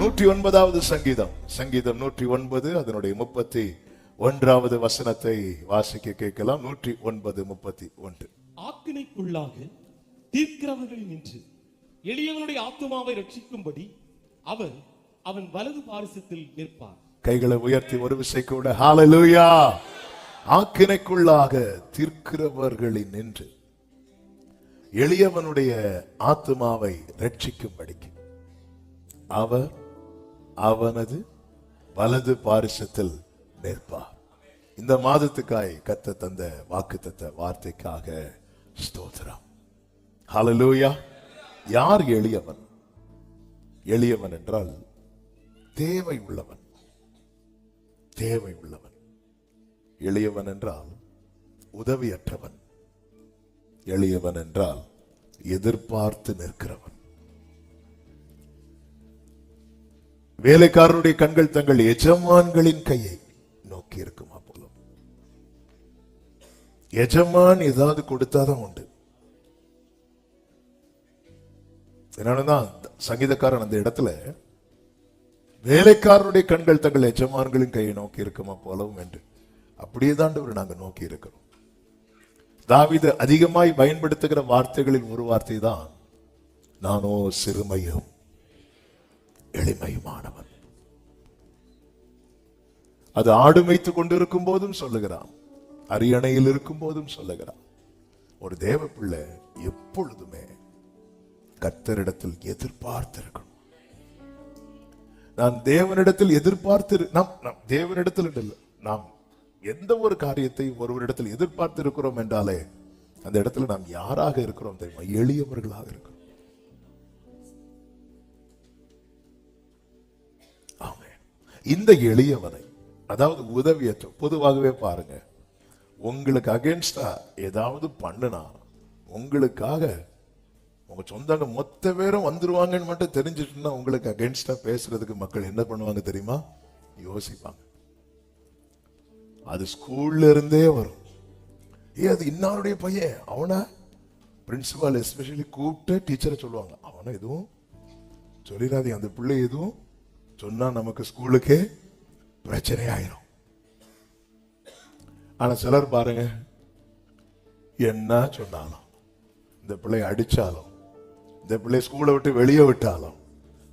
109வது சங்கீதம், சங்கீதம் 109 அதனுடைய 31வது வசனத்தை வாசிக்க கேட்கலாம். 109:31. ஆக்கினைக்குள்ளாக தீர்க்கிறவர்களில் நின்று எளியவனுடைய ஆத்துமாவை ரட்சிக்கும்படி அவர் அவன் வலது பாரிசத்தில் நிற்பார். கைகளை உயர்த்தி ஒரு விசை கூட ஹalleluya. ஆக்கினைக்குள்ளாக தீர்க்கிறவர்களில் நின்று எளியவனுடைய ஆத்துமாவை ரட்சிக்கும்படி அவர் அவனது வலது பாரிசத்தில் நிற்பார். இந்த மாதத்துக்காய் கர்த்தர் தந்த வாக்குத்தத்த வார்த்தைக்காக ஸ்தோத்திரம். ஹalleluya. யார் எளியவன்? எளியவன் என்றால் தேவை உள்ளவன். தேவை உள்ளவன். எளியவன் என்றால் உதவியற்றவன். எளியவன் என்றால் எதிர்பார்த்து நிற்கிறவன். வேலைக்காரருடைய கண்கள் தங்கள் எஜமான்களின் கையை நோக்கி இருக்குமா போல. எஜமான் ஏதாவது கொடுத்தாதான் உண்டு. என்னதான் சங்கீதக்காரன் அந்த இடத்துல வேலைக்காரருடைய கண்கள் தங்கள் எஜமான்களின் கையை நோக்கி இருக்குமா போலவும் என்று அப்படியே தான் நாங்க நோக்கி இருக்கிறோம். தாவீது அதிகமாய் பயன்படுத்துகிற வார்த்தைகளில் ஒரு வார்த்தை தான், நானோ சிறுமையும் எளிமையுமானவன். அது ஆடு மேய்த்துக் கொண்டிருக்கும் போதும் சொல்லுகிறான், அரியணையில் இருக்கும் போதும் சொல்லுகிறான். ஒரு தேவ பிள்ளை எப்பொழுதுமே கர்த்தரிடத்தில் எதிர்பார்த்திருக்கணும். நான் தேவனிடத்தில் எதிர்பார்த்து, நாம் தேவனிடத்தில் இல்லை, நாம் எந்த ஒரு காரியத்தை ஒருவரிடத்தில் எதிர்பார்த்து இருக்கிறோம் என்றாலே அந்த இடத்துல நாம் யாராக இருக்கிறோம் தெரியுமா? எளியவர்களாக இருக்கிறோம். இந்த எளியவனை, அதாவது உதவியற்ற, பொதுவாகவே பாருங்க, உங்களுக்கு அகேன்ஸ்டா ஏதாவது பண்ணுனா உங்களுக்காக உங்க சொந்தங்க மொத்த பேரும் வந்துருவாங்கன்னு மட்டும் தெரிஞ்சிட்டுன்னா உங்களுக்கு அகேன்ஸ்டா பேசுறதுக்கு மக்கள் என்ன பண்ணுவாங்க தெரியுமா? யோசிப்பாங்க. அது ஸ்கூல்ல இருந்தே வரும். அது இன்னாருடைய பையன், அவனை பிரின்சிபால் எஸ்பெஷலி கூப்பிட்டு டீச்சரை சொல்லுவாங்க, அவனை எதுவும் சொல்லிடாதீங்க, அந்த பிள்ளை எதுவும் சொன்னா நமக்கு ஸ்கூலுக்கே பிரச்சனை ஆயிரும். ஆனா சிலர் பாருங்க, என்ன சொன்னாலும், இந்த பிள்ளை அடிச்சாலும், இந்த பிள்ளை ஸ்கூலை விட்டு வெளியே விட்டாலும்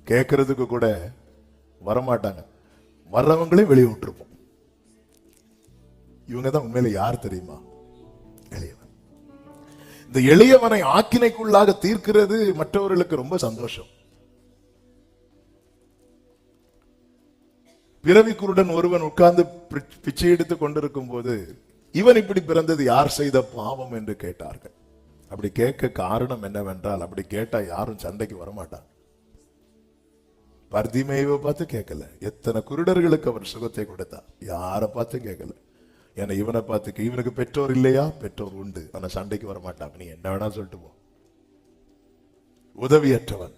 கேட்கறதுக்கு கூட வரமாட்டாங்க. வர்றவங்களே வெளியே விட்டுருப்போம். இவங்க தான் உண்மையில யார் தெரியுமா? எளியவன். இந்த எளியவனை ஆக்கினைக்குள்ளாக தீர்க்கிறது மற்றவர்களுக்கு ரொம்ப சந்தோஷம். பிறவி குருடன் ஒருவன் உட்கார்ந்து பிச்சை எடுத்துக் கொண்டிருக்கும் போது, இவன் இப்படி பிறந்தது யார் செய்த பாவம் என்று கேட்டார்கள். அப்படி கேட்க காரணம் என்னவென்றால், அப்படி கேட்டா யாரும் சண்டைக்கு வரமாட்டாங்க. பர்திமேயை பார்த்து கேட்கல, எத்தனை குருடர்களுக்கு அவர் சுகத்தை கொடுத்தார், யாரை பார்த்து கேட்கல. ஏன்னா இவனை பார்த்து, இவனுக்கு பெற்றோர் இல்லையா? பெற்றோர் உண்டு, ஆனா சண்டைக்கு வரமாட்டாங்க. நீ என்ன வேணா சொல்லிட்டு போ. உதவியற்றவன்.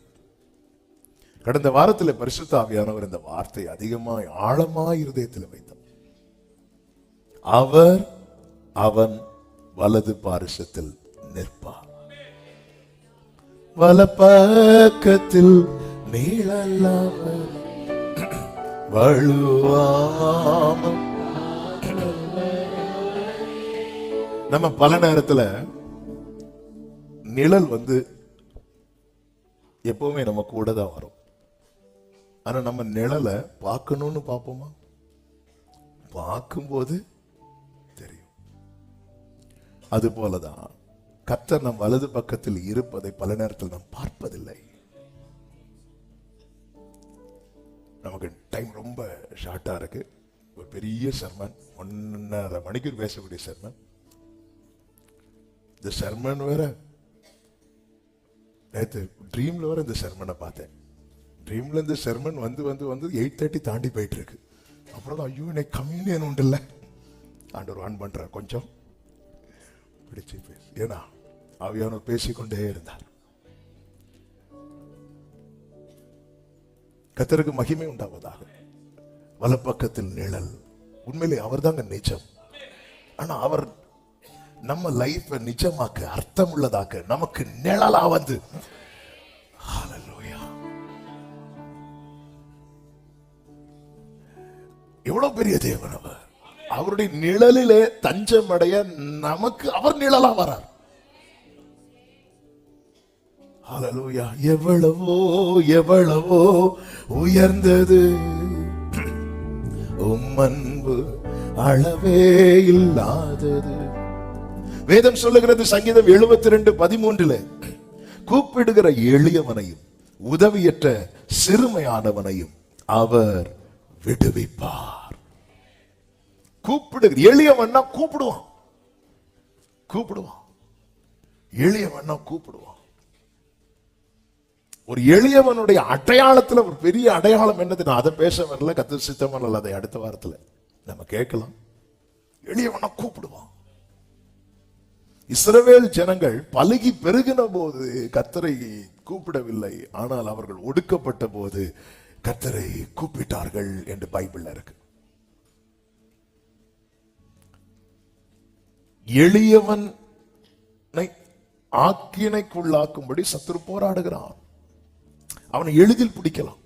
கடந்த வாரத்தில் பரிசுத்த ஆவியானவர் இந்த வார்த்தை அதிகமாய் ஆழமாய் இருதயத்தில் வைத்தார். அவர் அவன் வலது பாரிசத்தில் நிற்பார். வலப்பக்கத்தில் நீளல்லாமல் வழுவாமல். நம்ம பல நேரத்துல நிழல் எப்பவுமே நம்ம கூட தான் வரும். ஆனா நம்ம நிழலை பார்க்கணும்னு பார்ப்போமா? பார்க்கும்போது தெரியும். அது போலதான் கர்த்தர் நம் வலது பக்கத்தில் இருப்பதை பல நேரத்தில் நாம் பார்ப்பதில்லை. நமக்கு டைம் ரொம்ப ஷார்ட்டா இருக்கு. ஒரு பெரிய சர்மன், 1.5 மணிக்கு பேசக்கூடிய சர்மன். இந்த சர்மன் வேற நேற்று ட்ரீம்ல வேற இந்த சர்மனை பார்த்தேன். ட்ரீம்ல இந்த சர்மன் வந்து 8:30 தாண்டி போயிட்டு இருக்கு. அப்புறம் ஐயோ எனக்கு கம்யூனியன் உண்டு இல்ல, ஆண்டவர் ஆன் பண்ற கொஞ்சம் பிடிச்சு பேசு. ஏன்னா ஆவியானவர் பேசிக்கொண்டே இருந்தார். கர்த்தருக்கு மகிமை உண்டாவதாக. வலப்பக்கத்தில் நிழல். உண்மையிலே அவர் தாங்க நிஜம். ஆனா அவர் நம்ம லைஃப் நிஜமாக்க, அர்த்தம் உள்ளதாக்க, நமக்கு நிழலா வந்து எவ்வளவு பெரிய தேவன் அவர். அவருடைய நிழலிலே தஞ்சமடைய நமக்கு அவர் நிழலா வரார். ஹல்லேலூயா. எவ்வளவோ எவ்வளவோ உயர்ந்தது உம் அன்பு, அளவே இல்லாதது. வேதம் சொல்லுகிறது சங்கீதம் 72:13, கூப்பிடுகிற எளியவனையும் உதவியற்ற சிறுமையானவனையும் அவர் விடுவிப்பார். கூப்பிடுகிற எளியவன்னா கூப்பிடுவான், கூப்பிடுவான், எளியவன்னா கூப்பிடுவான். ஒரு எளியவனுடைய அடையாளத்துல ஒரு பெரிய அடையாளம் என்னது? நான் அதை பேச வரல, கர்த்தர் சித்தமல்ல, அதை அடுத்த வாரத்துல நம்ம கேட்கலாம். எளியவனா கூப்பிடுவான். இஸ்ரவேல் ஜனங்கள் பலுகி பெருகின போது கர்த்தரை கூப்பிடவில்லை, ஆனால் அவர்கள் ஒடுக்கப்பட்ட போது கர்த்தரை கூப்பிட்டார்கள் என்று பைபிள்ல இருக்கு. எளியவனை ஆக்கினைக்குள்ளாக்கும்படி சத்துரு போராடுகிறான். அவனை எளிதில் பிடிக்கலாம்,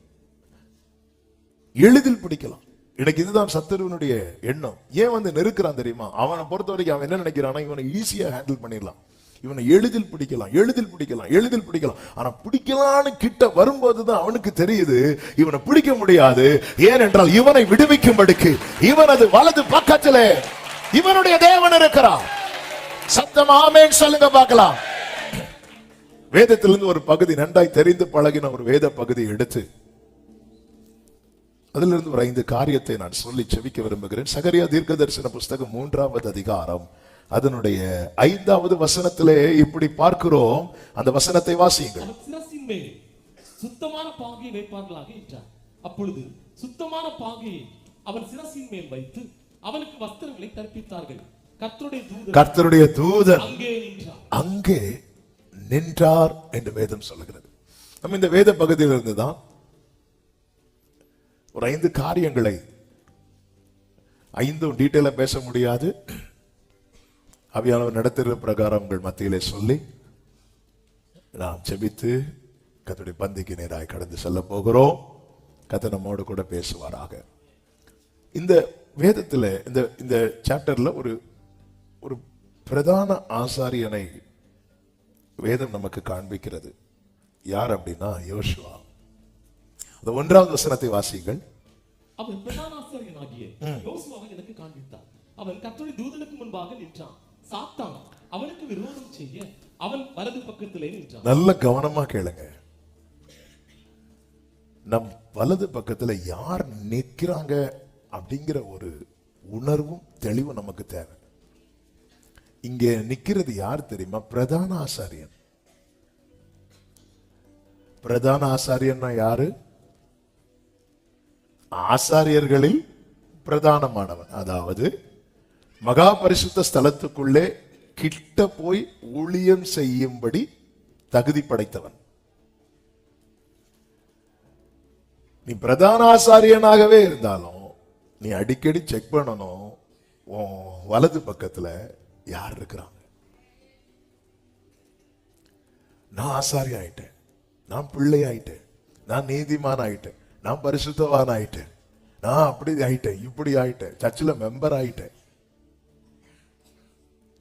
எளிதில் பிடிக்கலாம். இன்னைக்கு இதுதான் சத்துருவனுடைய எண்ணம். ஏன் வந்து நெருக்கிறான் தெரியுமா? அவனை பொறுத்த வரைக்கும் அவன் என்ன நினைக்கிறான்னா, இவனை ஈஸியா ஹேண்டில் பண்ணிடலாம், இவனை எளிதில் பிடிக்கலாம், எளிதில் பிடிக்கலாம், எளிதில் பிடிக்கலாம். ஆனா பிடிக்கலான்னு கிட்ட வரும்போதுதான் அவனுக்கு தெரியுது இவனை பிடிக்க முடியாது. ஏனென்றால் இவனை விடுவிக்கும்படிக்கு இவனது வலது பக்கத்திலே இவனுடைய தேவன் இருக்கிறான். சத்தம் ஆமென் சொல்லுங்க பார்க்கலாம். வேதத்திலிருந்து ஒரு பகுதி, நன்றாய் தெரிந்து பழகின ஒரு வேத பகுதியை எடுத்து அதிலிருந்து ஒரு 5 காரியத்தை நான் சொல்லி செவிக்க விரும்புகிறேன். சகரியா தீர்க்கதரிசன புஸ்தகம் 3வது அதிகாரம் அதனுடைய 5வது வசனத்திலே இப்படி பார்க்கிறோம். அந்த வசனத்தை வாசியுங்கள். சிரசின் மேல் சுத்தமான பாகையை வைப்பார்களாக என்றார். அப்பொழுது சுத்தமான பாகையை அவன் சிரசின் மேல் வைத்து அவனுக்கு வஸ்திரங்களை தரிப்பித்தார்கள். கர்த்தருடைய தூதன் அங்கே நின்றார் என்று வேதம் சொல்லுகிறது. நம்ம இந்த வேத பகுதியிலிருந்து தான் ஒரு 5 காரியங்களை, 5 டீட்டெயிலா பேச முடியாது, ஆவியானவர் நடத்துகிற பிரகாரம் உங்கள் மத்தியிலே சொல்லி நாம் செபித்து கர்த்தருடைய பந்திக்கு நேராய் கடந்து செல்ல போகிறோம். கர்த்தர் நம்மோடு கூட பேசுவாராக. இந்த வேதத்தில் இந்த சாப்டர்ல ஒரு பிரதான ஆசாரியனை வேதம் நமக்கு காண்பிக்கிறது. யார் அப்படின்னா யோசுவா. அந்த 1வது வசனத்தை வாசியுங்கள். அவன் பிரதான ஆசாரியனாகிய யோசுவாவை எனக்கு காண்பித்தார். அவன் கர்த்தருடைய தூதனுக்கு முன்பாக நின்றான். சாத்தான் அவனுக்கு விரோதம் செய்ய அவன் வலது பக்கத்திலே நின்றான். நல்ல கவனமா கேளுங்க. நம் வலது பக்கத்துல யார் நிற்கிறாங்க அப்படிங்கிற ஒரு உணர்வும் தெளிவும் நமக்கு தேவை. இங்க நிக்கிறது யார் தெரியுமா? பிரதான ஆசாரியன். பிரதான ஆசாரியன்னா யாரு? ஆசாரியர்களில் பிரதானமானவன். அதாவது மகா பரிசுத்த ஸ்தலத்துக்குள்ளே கிட்ட போய் ஊழியம் செய்யும்படி தகுதி படைத்தவன். நீ பிரதான ஆசாரியனாகவே இருந்தாலும் நீ அடிக்கடி செக் பண்ணணும், வலது பக்கத்துல யார் இருக்கிறாங்க. நான் ஆசாரி ஆயிட்டேன், நான் பிள்ளை ஆயிட்டேன், நான் நீதிமான் ஆயிட்டேன், நான் பரிசுத்தவான் ஆயிட்டேன், நான் அப்படி ஆயிட்டேன், இப்படி ஆயிட்டேன், சர்ச்சில் மெம்பர் ஆயிட்டேன்.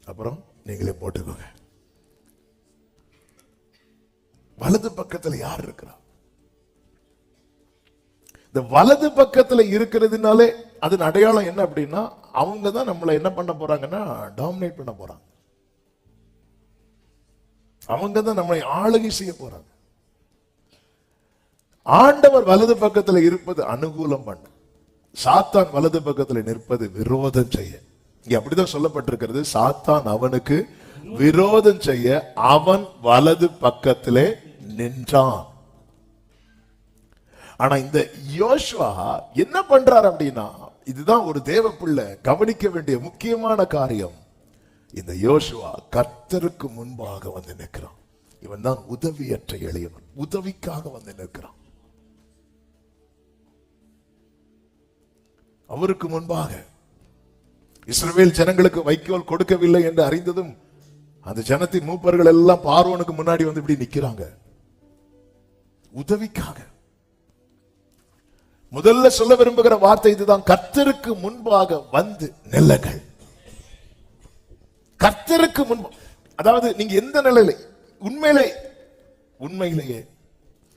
அப்புறம் நீங்களே போட்டுக்கோங்க, வலது பக்கத்துல யார் இருக்கிறா? இந்த வலது பக்கத்துல இருக்கிறதுனாலே அதன் அடையாளம் என்ன அப்படின்னா, அவங்க தான் நம்மளை என்ன பண்ண போறாங்கன்னா டாமினேட் பண்ண போறாங்க. அவங்க தான் நம்மளை ஆளுகை செய்ய போறாங்க. ஆண்டவர் வலது பக்கத்துல இருப்பது அனுகூலம் பண்ண, சாத்தான் வலது பக்கத்துல நிற்பது விரோதம் செய்ய. இங்க அப்படிதான் சொல்லப்பட்டிருக்கிறது. சாத்தான் அவனுக்கு விரோதம் செய்ய அவன் வலது பக்கத்திலே நின்றான். ஆனா இந்த யோசுவா என்ன பண்றார் அப்படின்னா, இதுதான் ஒரு தேவ பிள்ளை கவனிக்க வேண்டிய முக்கியமான காரியம். இந்த யோசுவா கர்த்தருக்கு முன்பாக வந்து நிற்கிறான். இவன் தான் உதவியற்ற எளியவன், உதவிக்காக வந்து நிற்கிறான். அவருக்கு முன்பாக இஸ்ரவேல் ஜனங்களுக்கு வைக்கோல் கொடுக்கவில்லை என்று அறிந்ததும் அந்த ஜனத்தின் மூப்பர்கள் எல்லாம் பார்வோனுக்கு முன்னாடி வந்து இப்படி நிக்கிறாங்க, உதவிக்காக. முதல்ல சொல்ல விரும்புகிற வார்த்தை இதுதான், கர்த்தருக்கு முன்பாக வந்து நில்லுங்கள். கர்த்தருக்கு முன்பு, அதாவது நீங்க எந்த நிலையில உண்மையிலேயே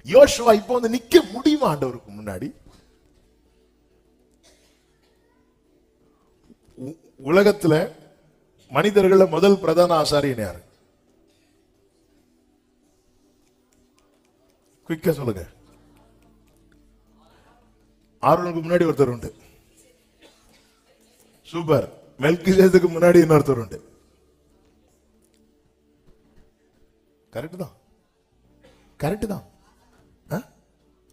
யோசுவா இப்போ வந்து நிக்க முடியுமா ஆண்டவருக்கு முன்னாடி? உலகத்துல மனிதர்கள முதல் பிரதான ஆசாரியன் யாரு? குயிக்கா சொல்லுங்க. ஆரோனுக்கு முன்னாடி ஒருத்தர் உண்டு. சூப்பர். மெல்கிசேதேக்குக்கு முன்னாடி இன்னொருத்தர் உண்டு. கரெக்ட் தான், கரெக்ட் தான்.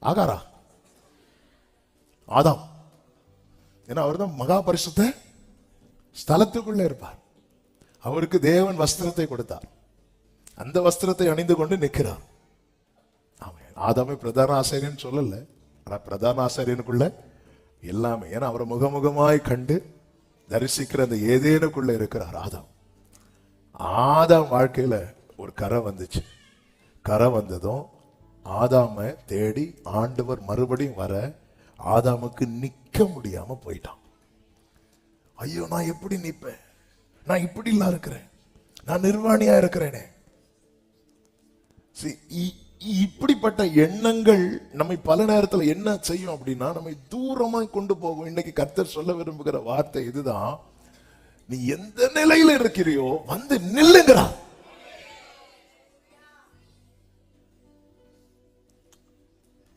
ஆகாரா? ஆதாம். ஏன்னா அவர் தான் மகா பரிசுத்த ஸ்தலத்துக்குள்ள இருப்பார். அவருக்கு தேவன் வஸ்திரத்தை கொடுத்தார். அந்த வஸ்திரத்தை அணிந்து கொண்டு நிற்கிறார். ஆதாமே பிரதான ஆசாரியன் சொல்லல, ஆனா பிரதான ஆசாரியனுக்குள்ள எல்லாமே. ஏன்னா அவரை முகமுகமாய் கண்டு தரிசிக்கிற அந்த ஏதேனுக்குள்ள இருக்கிறார் ஆதாம். ஆதாம் வாழ்க்கையில ஒரு கரை வந்துச்சு. கரை வந்ததும் ஆதாமை தேடி ஆண்டவர் மறுபடியும் வர ஆதாமுக்கு நிக்க முடியாம போயிட்டான். ஐயோ, நான் எப்படி நிப்பேன்? நான் இப்படி எல்லாம் இருக்கிறேன், நான் நிர்வாணியா இருக்கிறேனே. இப்படிப்பட்ட எண்ணங்கள் நம்மை பல நேரத்தில் என்ன செய்யும் அப்படின்னா, நம்மை தூரமாய் கொண்டு போகும். இன்னைக்கு கர்த்தர் சொல்ல விரும்புகிற வார்த்தை இதுதான், நீ எந்த நிலையில இருக்கிறியோ வந்து நில்லுங்கிறா.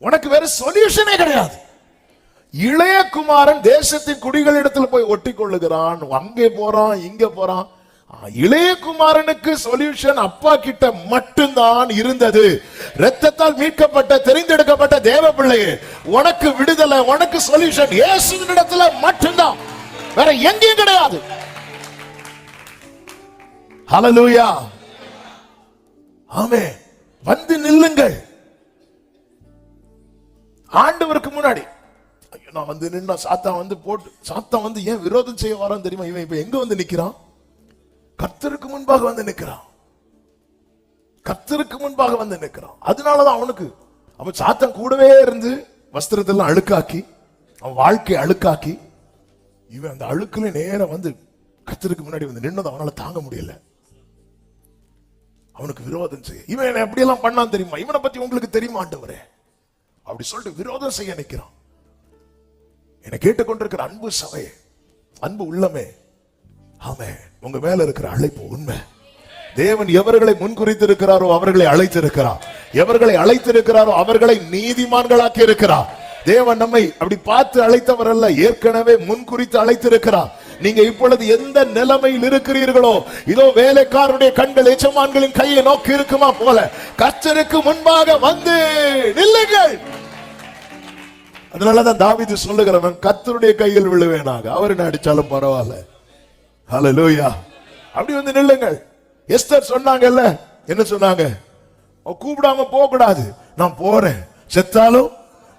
உனக்கு வேற சொல்யூஷனே கிடையாது. இளைய குமாரன் தேசத்தின் குடிகளிடத்தில் போய் ஒட்டி கொள்ளுகிறான், அங்கே போறான், இங்க போறான். இளைய குமாரனுக்கு சொல்யூஷன் அப்பா கிட்ட மட்டும்தான் இருந்தது. இரத்தத்தால் மீட்கப்பட்ட தெரிந்தெடுக்கப்பட்ட தேவ பிள்ளையே, உனக்கு விடுதலை, உனக்கு சொல்யூஷன் இயேசுவின் இடத்துல மட்டும்தான், வேற எங்கேயும் கிடையாது. ஹல்லேலூயா, ஆமென். வந்து நில்லுங்கள் ஆண்டவருக்கு முன்னாடி. ஐயோ, நான் வந்து நின்னா சாத்தான் வந்து போட்டு, சாத்தான் வந்து ஏன் விரோதம் செய்ய வரான்னு தெரியுமா? இவன் இப்ப எங்க வந்து நிக்கிறான்? கர்த்தருக்கு முன்பாக வந்து நிற்கிறான். கர்த்தருக்கு முன்பாக வந்து நிற்கிறான். அதனாலதான் அவனுக்கு, அவன் சாத்தன் கூடவே இருந்து வஸ்திரத்தெல்லாம் அழுக்காக்கி, அவன் வாழ்க்கையை அழுக்காக்கி, இவன் அந்த அழுக்குல நேரம் வந்து கர்த்தருக்கு முன்னாடி வந்து நின்னதை அவனால தாங்க முடியல. அவனுக்கு விரோதம் செய்ய, இவன் என்ன எப்படி எல்லாம் பண்ணான் தெரியுமா? இவனை பத்தி உங்களுக்கு தெரியுமா ஆண்டவரே? அப்படி சொல்லிட்டு விரோதம் செய்ய நிற்கிறான். என்னை கேட்டுக்கொண்டிருக்கிற அன்பு சபையே, அன்பு உள்ளமே, ஆமே, உங்க மேல இருக்கிற அழைப்பு உண்மை. தேவன் எவர்களை முன்குறித்திருக்கிறாரோ அவர்களை அழைத்திருக்கிறார். எவர்களை அழைத்திருக்கிறாரோ அவர்களை நீதிமான்களாக்கி இருக்கிறார். தேவன் நம்மை அப்படி பார்த்து அழைத்தவர் அல்ல, ஏற்கனவே முன்குறித்து அழைத்திருக்கிறார். நீங்க இப்பொழுது எந்த நிலைமையில் இருக்கிறீர்களோ, இதோ வேலைக்காரருடைய கண்கள் எஜமான்களின் கையை நோக்கி இருக்குமா போல கர்த்தருக்கு முன்பாக வந்து நில்லுங்கள். அதனாலதான் தாவீது சொல்லுகிறவன், கர்த்தருடைய கையில் விழுவேனாக, அவர் என்ன அடிச்சாலும் பரவாயில்ல. ஹல்லேலூயா. அப்படி வந்து நில்லுங்கள். எஸ்தர் சொன்னாங்கல்ல, என்ன சொன்னாங்க? கூப்பிடாம போக கூடாது. நான் போறேன், செத்தாலும்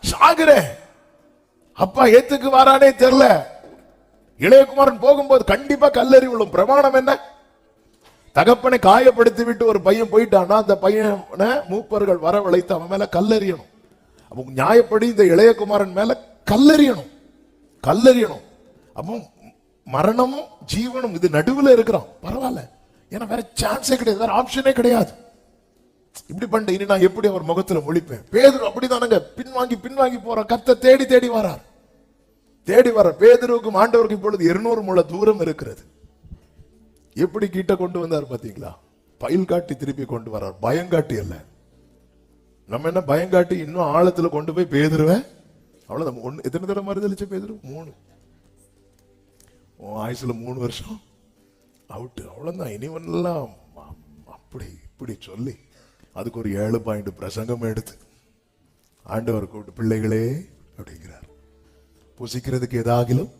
சாகுறேன். அப்பா ஏத்துக்கு வரானே தெரியல. இளையகுமாரன் போகும்போது கண்டிப்பா கல்லறி விழும். பிரமாணம் என்ன? தகப்பனை காயப்படுத்தி விட்டு ஒரு பையன் போயிட்டான்னா அந்த பையனை மூப்பர்கள் வரவழைத்து அவன் மேல கல்லறியணும். அப்போ நியாயப்படி இந்த இளையகுமாரன் மேல கல்லறியணும், கல்லறியணும். அப்போ மரணமும் ஜீவனும் இது நடுவில் இருக்கிறான், பரவாயில்ல. ஏன்னா வேற சான்ஸே கிடையாது, வேற ஆப்ஷனே கிடையாது. இப்படி பண்ணிட்டு இனி நான் எப்படி அவர் முகத்துல முழிப்பேன்? பேதுரு அப்படிதானுங்க, பின்வாங்கி போறான். கர்த்தர் தேடி தேடி வரார், தேடி வர. பேதுருவுக்கும் ஆண்டவருக்கு இப்பொழுது 200 முழ தூரம் இருக்கிறது. எப்படி கிட்ட கொண்டு வந்தார் பாத்தீங்களா? பயில் காட்டி திருப்பி கொண்டு வரார், பயங்காட்டி அல்ல. நம்ம என்ன பயங்காட்டி இன்னும் ஆழத்துல கொண்டு போய் பேதுருவேன். அவ்வளவுதான். எத்தனை தடவை மறுதளிச்ச பேதுரு? 3. ஆயுசுல 3 வருஷம் அவுட்டு, அவ்வளவுதான். இனிவெல்லாம் அப்படி இப்படி சொல்லி அதுக்கு ஒரு 7 பாயிண்ட் பிரசங்கம் எடுத்து ஆண்டவர் கூப்பிட்டு, பிள்ளைகளே அப்படிங்கிறார். புசிக்கிறதுக்கு ஏதாகிலும்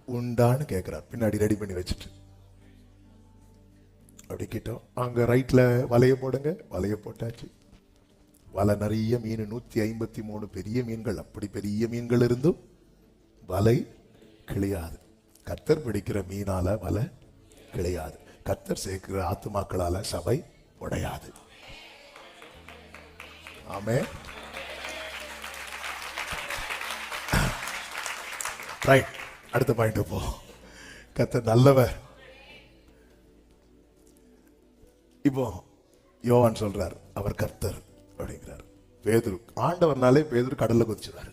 உண்டான்னு கேட்கிறார். பின்னாடி ரெடி பண்ணி வச்சுட்டு அப்படி கிட்டோம். அங்க ரைட்ல வலைய போடுங்க, வலைய போட்டாச்சு. வலை நிறைய மீன், 153 பெரிய மீன்கள். அப்படி பெரிய மீன்கள் இருந்தும் வலை கிளியாது. கர்த்தர் பிடிக்கிற மீனால வலை கிளியாது. கர்த்தர் சேர்க்கிற ஆத்துமாக்களால சபை உடையாது. ஆமென். ரைட், அடுத்த பாயிண்ட் போ. கர்த்தர் நல்லவர். இப்போ யோவான் சொல்றார் அவர் கர்த்தர் அப்படிங்கிறார். பேதுரு, ஆண்டவர்னாலே பேதுரு கடல்ல குதிச்சுறாரு.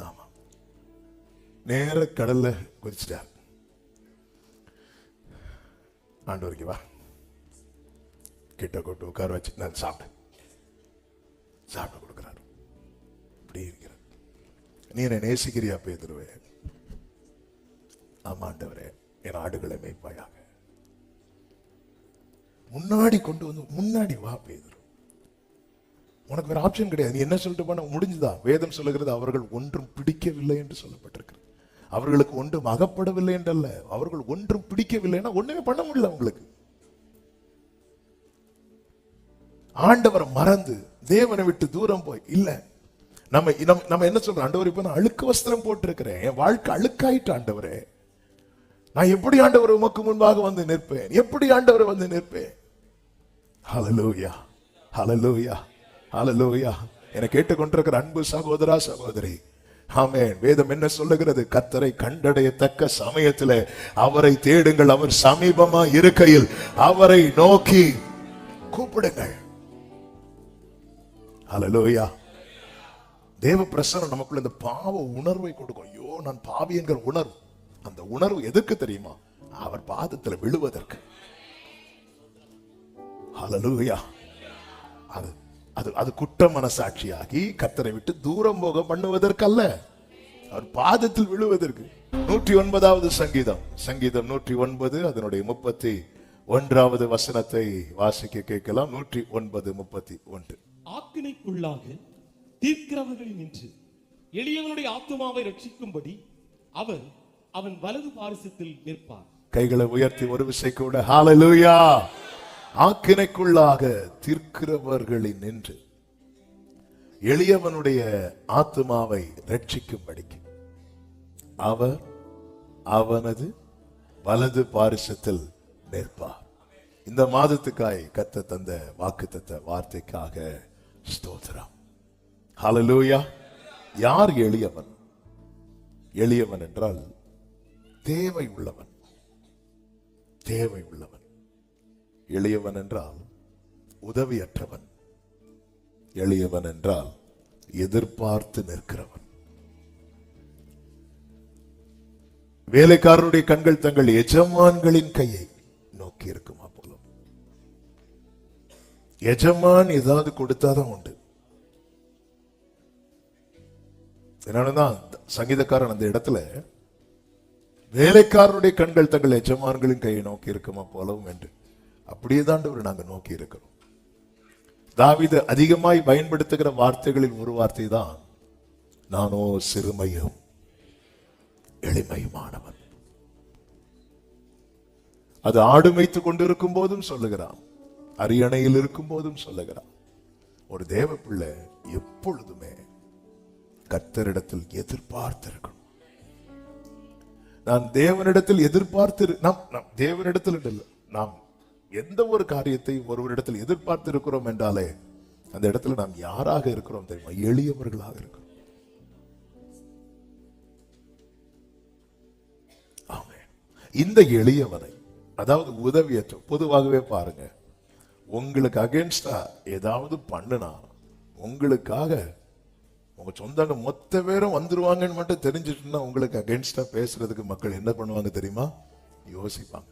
ஆமா, நேர கடல்ல குதிச்சிட்டார். ஆண்டவருக்கு வா, கிட்ட கொண்டு உட்கார வச்சு நான் சாப்பிட கொடுக்கிறார். இப்படி இருக்கிறார். நீ என்னை நேசிக்கிறியா பேதுருவே? ஆமா ஆண்டவரே, என் ஆடுகளை மேய்ப்பாயாக. முன்னாடி கொண்டு வந்து முன்னாடி வா பேதுரு, உனக்கு வேற ஆப்ஷன் கிடையாது. நீ என்ன சொல்லிட்டு போன முடிஞ்சுதா? வேதம் சொல்லுகிறது அவர்கள் ஒன்றும் பிடிக்கவில்லை என்று சொல்லப்பட்டிருக்கு. அவர்களுக்கு ஒன்றும் அகப்படவில்லை என்றல்ல, அவர்கள் ஒன்றும் பிடிக்கவில்லைன்னா ஒண்ணுமே பண்ண முடியல அவங்களுக்கு. ஆண்டவரை மறந்து தேவனை விட்டு தூரம் போய் இல்ல, நம்ம என்ன சொல்றோம்? ஆண்டவர், இப்ப நான் அழுக்கு வஸ்திரம் போட்டிருக்கிறேன், என் வாழ்க்கை அழுக்காயிட்டு ஆண்டவரே, நான் எப்படி ஆண்டவர் உமக்கு முன்பாக வந்து நிற்பேன்? எப்படி ஆண்டவரை வந்து நிற்பேன்? ஹல்லேலூயா, ஹல்லேலூயா, ஹல்லேலூயா. என்னை கேட்டுக்கொண்டிருக்கிற அன்பு சகோதரா சகோதரி, ஆமென். வேதம் என்ன சொல்லுகிறது? கர்த்தரை கண்டடையத்தக்க சமயத்தில் அவரை தேடுங்கள், அவர் சமீபமா இருக்கையில் அவரை நோக்கி கூப்பிடுங்கள். ஹல்லேலூயா. தேவ பிரசன்னம் நமக்குள்ள இந்த பாவ உணர்வை கொடுக்கும். ஐயோ, நான் பாவி என்கிற உணர்வு. அந்த உணர்வு எதுக்கு தெரியுமா? அவர் பாதத்தில் விழுவதற்கு. ஹல்லேலூயா. அது குற்ற மனசாட்சியாகி கர்த்தரை விட்டு தூரம் போக பண்ணுவதற்கல்ல, அவர் பாதத்தில் விழுவதற்கு. 109வது சங்கீதம் 109 அதனுடைய 31வது வசனத்தை வாசிக்க கேட்கலாம். 109:31. ஆக்கினைக்குள்ளாக தீர்க்கிறவர்களில் நின்று எளியவனுடைய ஆத்துமாவை ரட்சிக்கும்படி அவர் அவன் வலது பாரிசத்தில் நிற்பார். கைகளை உயர்த்தி ஒரு விசை கூட ஹல்லேலூயா. ஆக்கினைக்குள்ளாக தீர்க்கிறவர்களில் நின்று எளியவனுடைய ஆத்துமாவை ரட்சிக்கும்படிக்கு அவர் அவனது வலது பாரிசத்தில் நிற்பார். இந்த மாதத்துக்காய் கர்த்தர் தந்த வாக்குத்தத்த வார்த்தைக்காக ஸ்தோத்திரம். ஹல்லேலூயா. யார் எளியவன்? எளியவன் என்றால் தேவை உள்ளவன். தேவை உள்ளவன். எளியவன் என்றால் உதவியற்றவன். எளியவன் என்றால் எதிர்பார்த்து நிற்கிறவன். வேலைக்காரருடைய கண்கள் தங்கள் எஜமான்களின் கையை நோக்கி இருக்குமா போல. எஜமான் ஏதாவது கொடுத்தாதான் உண்டு. என்னதான் சங்கீதக்காரன் அந்த இடத்துல வேலைக்காரருடைய கண்கள் தங்கள் எஜமான்களின் கையை நோக்கி இருக்குமா போலவும் என்று அப்படியேதான் நாங்க நோக்கி இருக்கிறோம். தாவீது அதிகமாய் பயன்படுத்துகிற வார்த்தைகளில் ஒரு வார்த்தை தான், நானோ சிறுமையும் எளிமையுமானவன். அது ஆடு மேய்த்துக் கொண்டிருக்கும் போதும் சொல்லுகிறான், அரியணையில் இருக்கும் போதும் சொல்லுகிறான். ஒரு தேவ பிள்ளை எப்பொழுதுமே கர்த்தரிடத்தில் எதிர்பார்த்திருக்கணும். நான் தேவனிடத்தில் எதிர்பார்த்து, நாம் தேவனிடத்தில் இல்லை, நாம் எந்த ஒரு காரியத்தை ஒருவரிடத்தில் எதிர்பார்த்து இருக்கிறோம் என்றாலே அந்த இடத்துல நாம் யாராக இருக்கிறோம் தெரியுமா? எளியவர்களாக இருக்கிறோம். ஆமென். இந்த எளியவனை, அதாவது உதவியற்ற, பொதுவாகவே பாருங்க, உங்களுக்கு அகேன்ஸ்டா ஏதாவது பண்ணுனா உங்களுக்காக உங்க சொந்தங்க மொத்த பேரும் வந்துருவாங்கன்னு மட்டும் தெரிஞ்சிட்டுன்னா உங்களுக்கு அகேன்ஸ்டா பேசுறதுக்கு மக்கள் என்ன பண்ணுவாங்க தெரியுமா? யோசிப்பாங்க.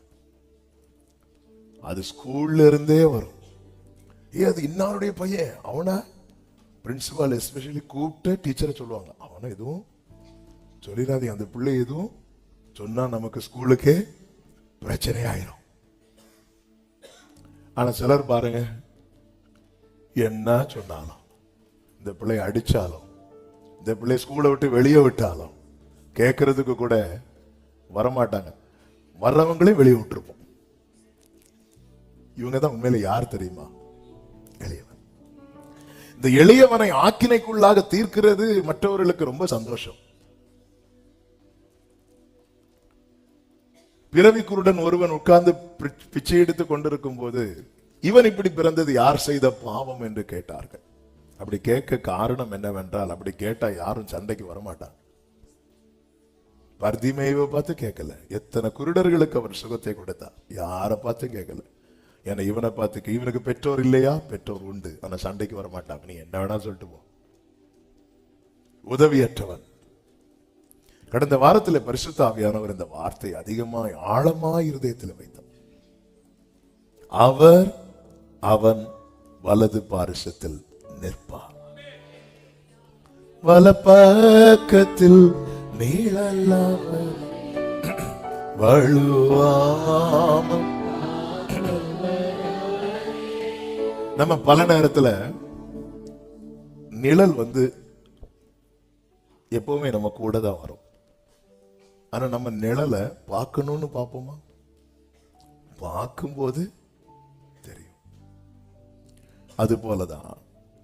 அது ஸ்கூல்ல இருந்தே வரும். அது இன்னாருடைய பையன், அவனா பிரின்சிபால் எஸ்பெஷலி கூப்பிட்டு டீச்சரை சொல்லுவாங்க, அவனை எதுவும் சொல்லிடாதீங்க, அந்த பிள்ளை எதுவும் சொன்னா நமக்கு ஸ்கூலுக்கே பிரச்சனை ஆயிரும். ஆனா சிலர் பாருங்க, என்ன சொன்னாலும், இந்த பிள்ளை அடிச்சாலும், இந்த பிள்ளை ஸ்கூலை விட்டு வெளியே விட்டாலும் கேட்கறதுக்கு கூட வரமாட்டாங்க. வர்றவங்களே வெளியே விட்டுருப்போம். இவங்க தான் உண்மையில யார் தெரியுமா? எளியவன். இந்த எளியவனை ஆக்கினைக்குள்ளாக தீர்க்கிறது மற்றவர்களுக்கு ரொம்ப சந்தோஷம். பிறவி குருடன் ஒருவன் உட்கார்ந்து பிச்சை எடுத்துக் கொண்டிருக்கும் போது, இவன் இப்படி பிறந்தது யார் செய்த பாவம் என்று கேட்டார்கள். அப்படி கேட்க காரணம் என்னவென்றால், அப்படி கேட்டா யாரும் சண்டைக்கு வரமாட்டாங்க. பர்திமேயுவை பார்த்து கேட்கல. எத்தனை குருடர்களுக்கு அவர் சுகத்தை கொடுத்தார், யாரை பார்த்து கேட்கல. ஏன்னா இவனை பார்த்து, இவனுக்கு பெற்றோர் இல்லையா? பெற்றோர் உண்டு, ஆனா சண்டைக்கு வர மாட்டாங்க. நீ என்ன வேணா சொல்லிட்டு போ. உதவியற்றவன். கடந்த வாரத்தில் பரிசுத்த ஆவியானவர் இந்த வார்த்தை அதிகமாய் ஆழமாய் இருதயத்தில் வைத்தார். அவர் அவன் வலது பாரிசத்தில் நிற்பார். வலப்பக்கத்தில் நீளல்லாமல் வழுவாமல். நம்ம பல நேரத்துல நிழல் எப்பவுமே நம்ம கூட தான் வரும். ஆனா நம்ம நிழலை பார்க்கணும்னு பார்ப்போமா? பார்க்கும்போது தெரியும். அது போலதான்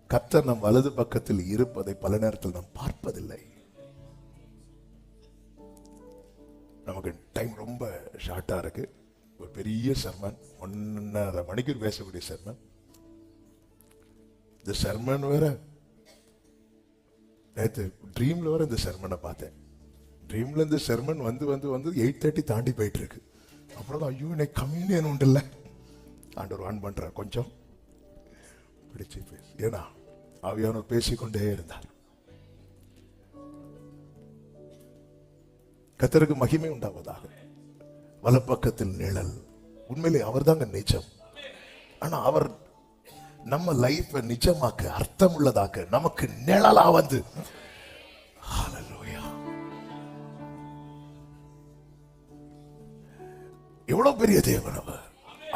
கர்த்தர் நம் வலது பக்கத்தில் இருப்பதை பல நேரத்தில் நாம் பார்ப்பதில்லை. நமக்கு டைம் ரொம்ப ஷார்ட்டா இருக்கு. ஒரு பெரிய சர்மன், 1.5 மணிக்கு பேசக்கூடிய சர்மன். இந்த சர்மன் வேற நேற்று ட்ரீம்ல வேற இந்த சர்மனை பார்த்தேன். ட்ரீம்ல இந்த சர்மன் வந்து 8:30 தாண்டி போயிட்டு இருக்கு. அப்புறம் ஐயோ எனக்கு கம்யூனியன் உண்டு இல்ல, ஆண்டவர் ஆன் பண்ற கொஞ்சம் பிடிச்சு பேசு. ஏன்னா ஆவியானவர் பேசிக்கொண்டே இருந்தார். கர்த்தருக்கு மகிமை உண்டாவதாக. வலப்பக்கத்தில் நிழல், உண்மையிலே அவர் தாங்க நிஜம். ஆனா அவர் நம்ம லைஃப் நிஜமாக்க, அர்த்தம் உள்ளதாக்க, நமக்கு நிழலா வந்து எவ்வளவு பெரிய தேவன் அவர்.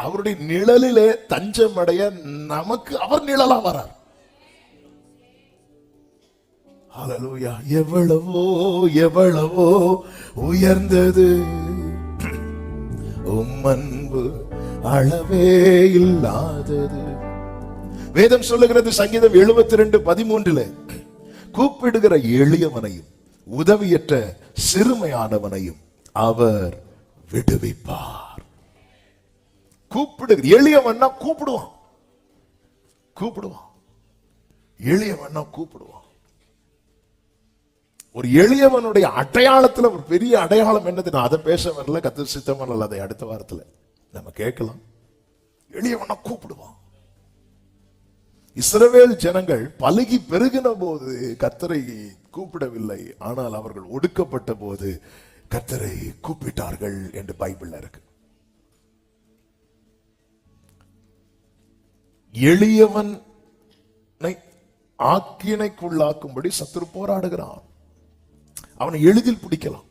அவருடைய நிழலிலே தஞ்சம் அடைய நமக்கு அவர் நிழலா வரார். ஹல்லேலூயா. எவ்வளவோ எவ்வளவோ உயர்ந்தது உம் அன்பு, அளவே இல்லாதது. வேதம் சொல்லுகிறது சங்கீதம் 72:13, கூப்பிடுகிற எளியவனையும் உதவியற்ற சிறுமையானவனையும் அவர் விடுவிப்பார். கூப்பிடுகிற எளியவன்னா கூப்பிடுவான், எளியவன்னா கூப்பிடுவான். ஒரு எளியவனுடைய அடையாளத்துல ஒரு பெரிய அடையாளம் என்னது? நான் அதை பேச வரல, கர்த்தர் சித்தமல்ல, அதை அடுத்த வாரத்துல நம்ம கேட்கலாம். எளியவனா கூப்பிடுவான். இஸ்ரவேல் ஜனங்கள் பலுகி பெருகின போது கர்த்தரை கூப்பிடவில்லை, ஆனால் அவர்கள் ஒடுக்கப்பட்ட போது கர்த்தரை கூப்பிட்டார்கள் என்று பைபிள்ல இருக்கு. எளியவனை ஆக்கினைக்குள்ளாக்கும்படி சத்துரு போராடுகிறான். அவனை எளிதில் பிடிக்கலாம்.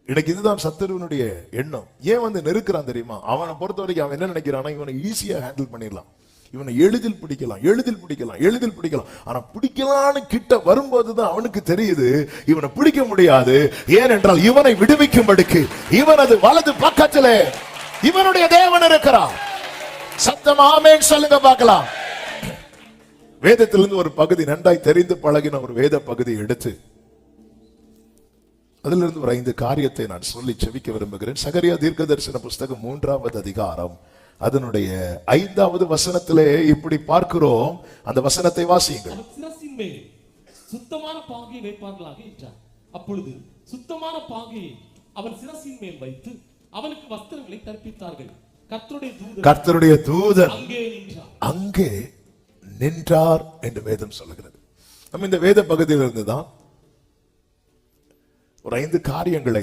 இன்னைக்கு இதுதான் சத்துருவனுடைய எண்ணம். ஏன் நெருக்கிறான் தெரியுமா? அவனை பொறுத்த வரைக்கும் அவன் என்ன நினைக்கிறான், இவனை ஈஸியா ஹேண்டில் பண்ணிடலாம், இவனை எளிதில் பிடிக்கலாம். ஆனா பிடிக்கலான்னு கிட்ட வரும்போதுதான் அவனுக்கு தெரியுது இவனை பிடிக்க முடியாது. ஏனென்றால் இவனை விடுவிக்கும்படிக்கு இவனது வலது பக்கத்திலே இவனுடைய தேவன் இருக்கிறான். சத்தம் ஆமென் சொல்லுங்க பார்க்கலாம். வேதத்திலிருந்து ஒரு பகுதி, நன்றாய் தெரிந்து பழகின ஒரு வேத பகுதி எடுத்து அதிலிருந்து ஒரு 5 காரியத்தை நான் சொல்லி செவிக்க விரும்புகிறேன். சகரியா தீர்க்கதரிசன புஸ்தகம் 3வது அதிகாரம் அதனுடைய 5வது வசனத்திலே இப்படி பார்க்கிறோம். அந்த வசனத்தை வாசியுங்கள். சிரசின் மேல் சுத்தமான பாகையை வைப்பார்களாக என்றார். அப்பொழுது சுத்தமான பாகையை அவன் சிரசின் மேல் வைத்து அவனுக்கு வஸ்திரங்களை தரிப்பித்தார்கள். கர்த்தருடைய தூதன் அங்கே நின்றார் என்று வேதம் சொல்லுகிறது. நம்ம இந்த வேத பகுதியிலிருந்து தான் ஒரு 5 காரியங்களை,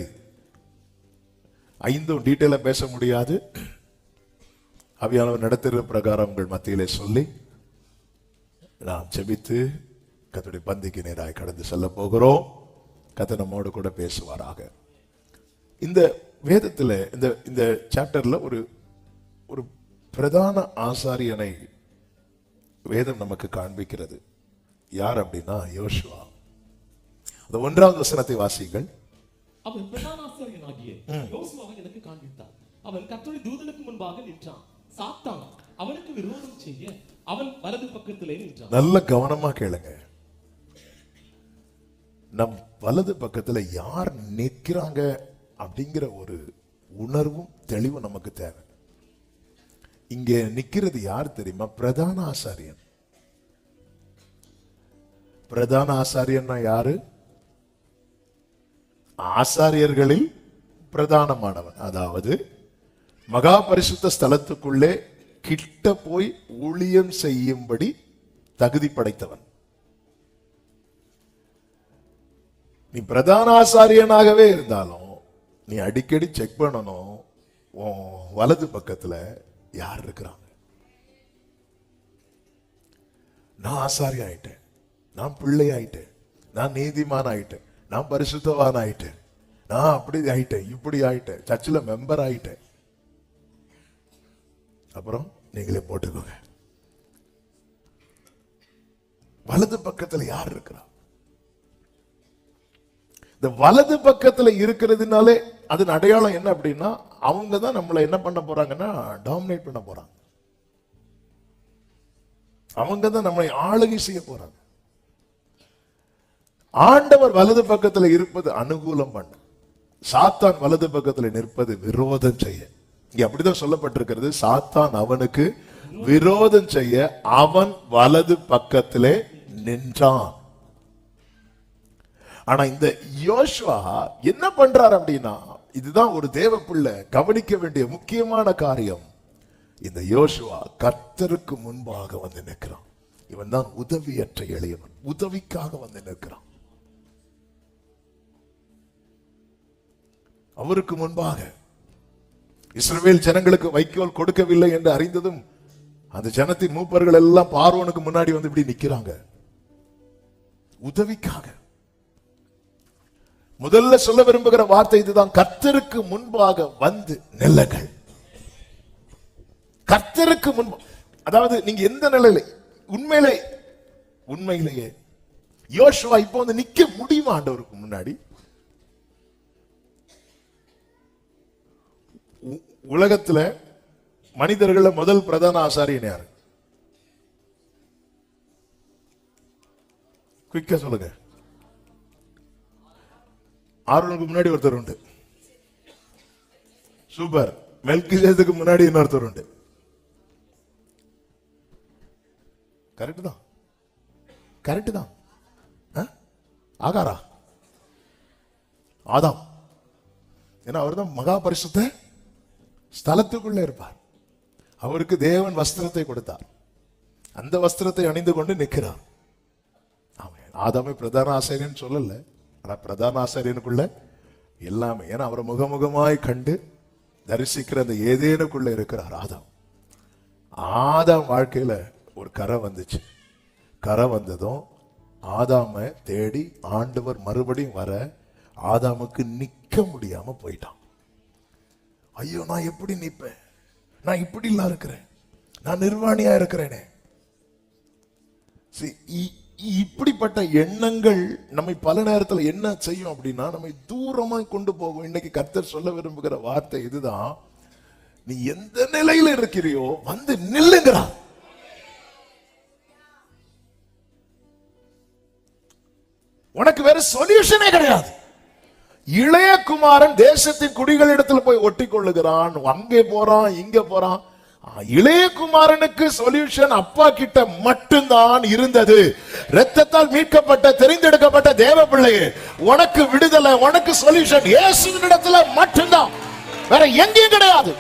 5 டீட்டெயிலா பேச முடியாது, ஆவியானவர் நடத்துகிற பிரகாரம் உங்கள் மத்தியிலே சொல்லி நாம் ஜெபித்து கர்த்தருடைய பந்திக்கு நேராய் கடந்து செல்ல போகிறோம். கர்த்தர் நம்மோடு கூட பேசுவாராக. இந்த வேதத்தில் இந்த சாப்டர்ல ஒரு பிரதான ஆசாரியனை வேதம் நமக்கு காண்பிக்கிறது. யார் அப்படின்னா யோசுவா. அந்த 1வது வசனத்தை வாசியுங்கள். அவன் பிரதான ஆசாரியனாகிய யோசுவாவை எனக்கு காண்பித்தார். அவன் கர்த்தருடைய தூதனுக்கு முன்பாக நின்றான். சாத்தான் அவனுக்கு விரோதம் செய்ய அவன் வலது பக்கத்திலே நின்றான். நல்ல கவனமா கேளுங்க. நம் வலது பக்கத்துல யார் நிற்கிறாங்க அப்படிங்கிற ஒரு உணர்வும் தெளிவும் நமக்கு தேவை. இங்க நிக்கிறது யார் தெரியுமா? பிரதான ஆசாரியன். பிரதான ஆசாரியன்னா யாரு? ஆசாரியர்களில் பிரதானமானவன். அதாவது மகா பரிசுத்த ஸ்தலத்துக்குள்ளே கிட்ட போய் ஊழியம் செய்யும்படி தகுதி படைத்தவன். நீ பிரதான ஆசாரியனாகவே இருந்தாலும் நீ அடிக்கடி செக் பண்ணணும், வலது பக்கத்துல யார் இருக்கிறாங்க. நான் ஆசாரி ஆயிட்டேன், நான் பிள்ளை ஆயிட்டேன், நான் நீதிமான் ஆயிட்டேன், நான் பரிசுத்தவான் ஆயிட்டேன், நான் அப்படி ஆயிட்டேன், இப்படி ஆயிட்டேன், சர்ச்சில் மெம்பர் ஆயிட்டேன். அப்புறம் நீங்களே போட்டுக்கோங்க, வலது பக்கத்துல யார் இருக்கிறா? இந்த வலது பக்கத்துல இருக்கிறதுனாலே அதன் அடையாளம் என்ன அப்படின்னா, அவங்க தான் நம்மளை என்ன பண்ண போறாங்கன்னா டாமினேட் பண்ண போறாங்க. அவங்க தான் நம்மளை ஆளுகை செய்ய போறாங்க. ஆண்டவர் வலது பக்கத்துல இருப்பது அனுகூலம் பண்ண, சாத்தான் வலது பக்கத்துல நிற்பது விரோதம் செய்ய. இங்க அப்படிதான் சொல்லப்பட்டிருக்கிறது, சாத்தான் அவனுக்கு விரோதம் செய்ய அவன் வலது பக்கத்திலே நின்றான். ஆனா இந்த யோசுவா என்ன பண்றார் அப்படின்னா, இதுதான் ஒரு தேவ பிள்ளை கவனிக்க வேண்டிய முக்கியமான காரியம். இந்த யோசுவா கர்த்தருக்கு முன்பாக வந்து நிற்கிறான். இவன் தான் உதவியற்ற எளியவன், உதவிக்காக வந்து நிற்கிறான். அவருக்கு முன்பாக இஸ்ரவேல் ஜனங்களுக்கு வைக்கோல் கொடுக்கவில்லை என்று அறிந்ததும் அந்த ஜனத்தின் மூப்பர்கள் எல்லாம் பார்வோனுக்கு முன்னாடி வந்து இப்படி நிக்கிறாங்க, உதவிக்காக. முதல்ல சொல்ல விரும்புகிற வார்த்தை இதுதான், கர்த்தருக்கு முன்பாக வந்து நில்லுங்கள். கர்த்தருக்கு முன்பு, அதாவது நீங்க எந்த நிலையில உண்மையிலேயே யோசுவா இப்போ வந்து நிக்க முடியுமா ஆண்டவருக்கு முன்னாடி? உலகத்துல மனிதர்கள முதல் பிரதான ஆசாரியன் யாரு? குயிக்கா சொல்லுங்க. ஆரோனுக்கு முன்னாடி ஒருத்தர் உண்டு, சூப்பர். மெல்கிசேதேக்குக்கு முன்னாடி இன்னொருத்தர் உண்டு. கரெக்ட் தான், கரெக்ட் தான். ஆகாரா, ஆதாம். ஏன்னா அவர் தான் மகா பரிசுத்த ஸ்தலத்துக்குள்ளே இருப்பார். அவருக்கு தேவன் வஸ்திரத்தை கொடுத்தார், அந்த வஸ்திரத்தை அணிந்து கொண்டு நிற்கிறார். ஆதாமே பிரதான ஆசாரியன் சொல்லல, ஆனா பிரதான ஆசாரியனுக்குள்ள எல்லாமே. ஏன்னா அவரை முகமுகமாய் கண்டு தரிசிக்கிற அந்த ஏதேனுக்குள்ள இருக்கிறார் ஆதாம். ஆதாம் வாழ்க்கையில ஒரு கரை வந்துச்சு. கரை வந்ததும் ஆதாம தேடி ஆண்டவர் மறுபடியும் வர ஆதாமுக்கு நிக்க முடியாம போயிட்டான். ஐயோ, நான் எப்படி நிப்பேன், நான் இப்படி எல்லாம் இருக்கிறேன், நான் நிர்வாணியா இருக்கிறேனே. இப்படிப்பட்ட எண்ணங்கள் நம்மை பல நேரத்தில் என்ன செய்யும் அப்படின்னா, நம்மை தூரமாய் கொண்டு போகும். இன்னைக்கு கர்த்தர் சொல்ல விரும்புகிற வார்த்தை இதுதான், நீ எந்த நிலையில இருக்கிறியோ வந்து நில்லுங்கிறா. உனக்கு வேற சொல்யூஷனே கிடையாது. இளைய குமாரன் தேசத்தின் குடிகளிடத்தில் போய் ஒட்டி கொள்ளுகிறான், அங்கே போறான், இங்க போறான். இளைய குமாரனுக்கு சொல்யூஷன் அப்பா கிட்ட மட்டும்தான் இருந்தது. இரத்தத்தால் மீட்கப்பட்ட தெரிந்தெடுக்கப்பட்ட தேவ பிள்ளையே, உனக்கு விடுதலை, உனக்கு சொல்யூஷன் இயேசுவின் இடத்துல மட்டும்தான், வேற எங்கேயும் கிடையாது.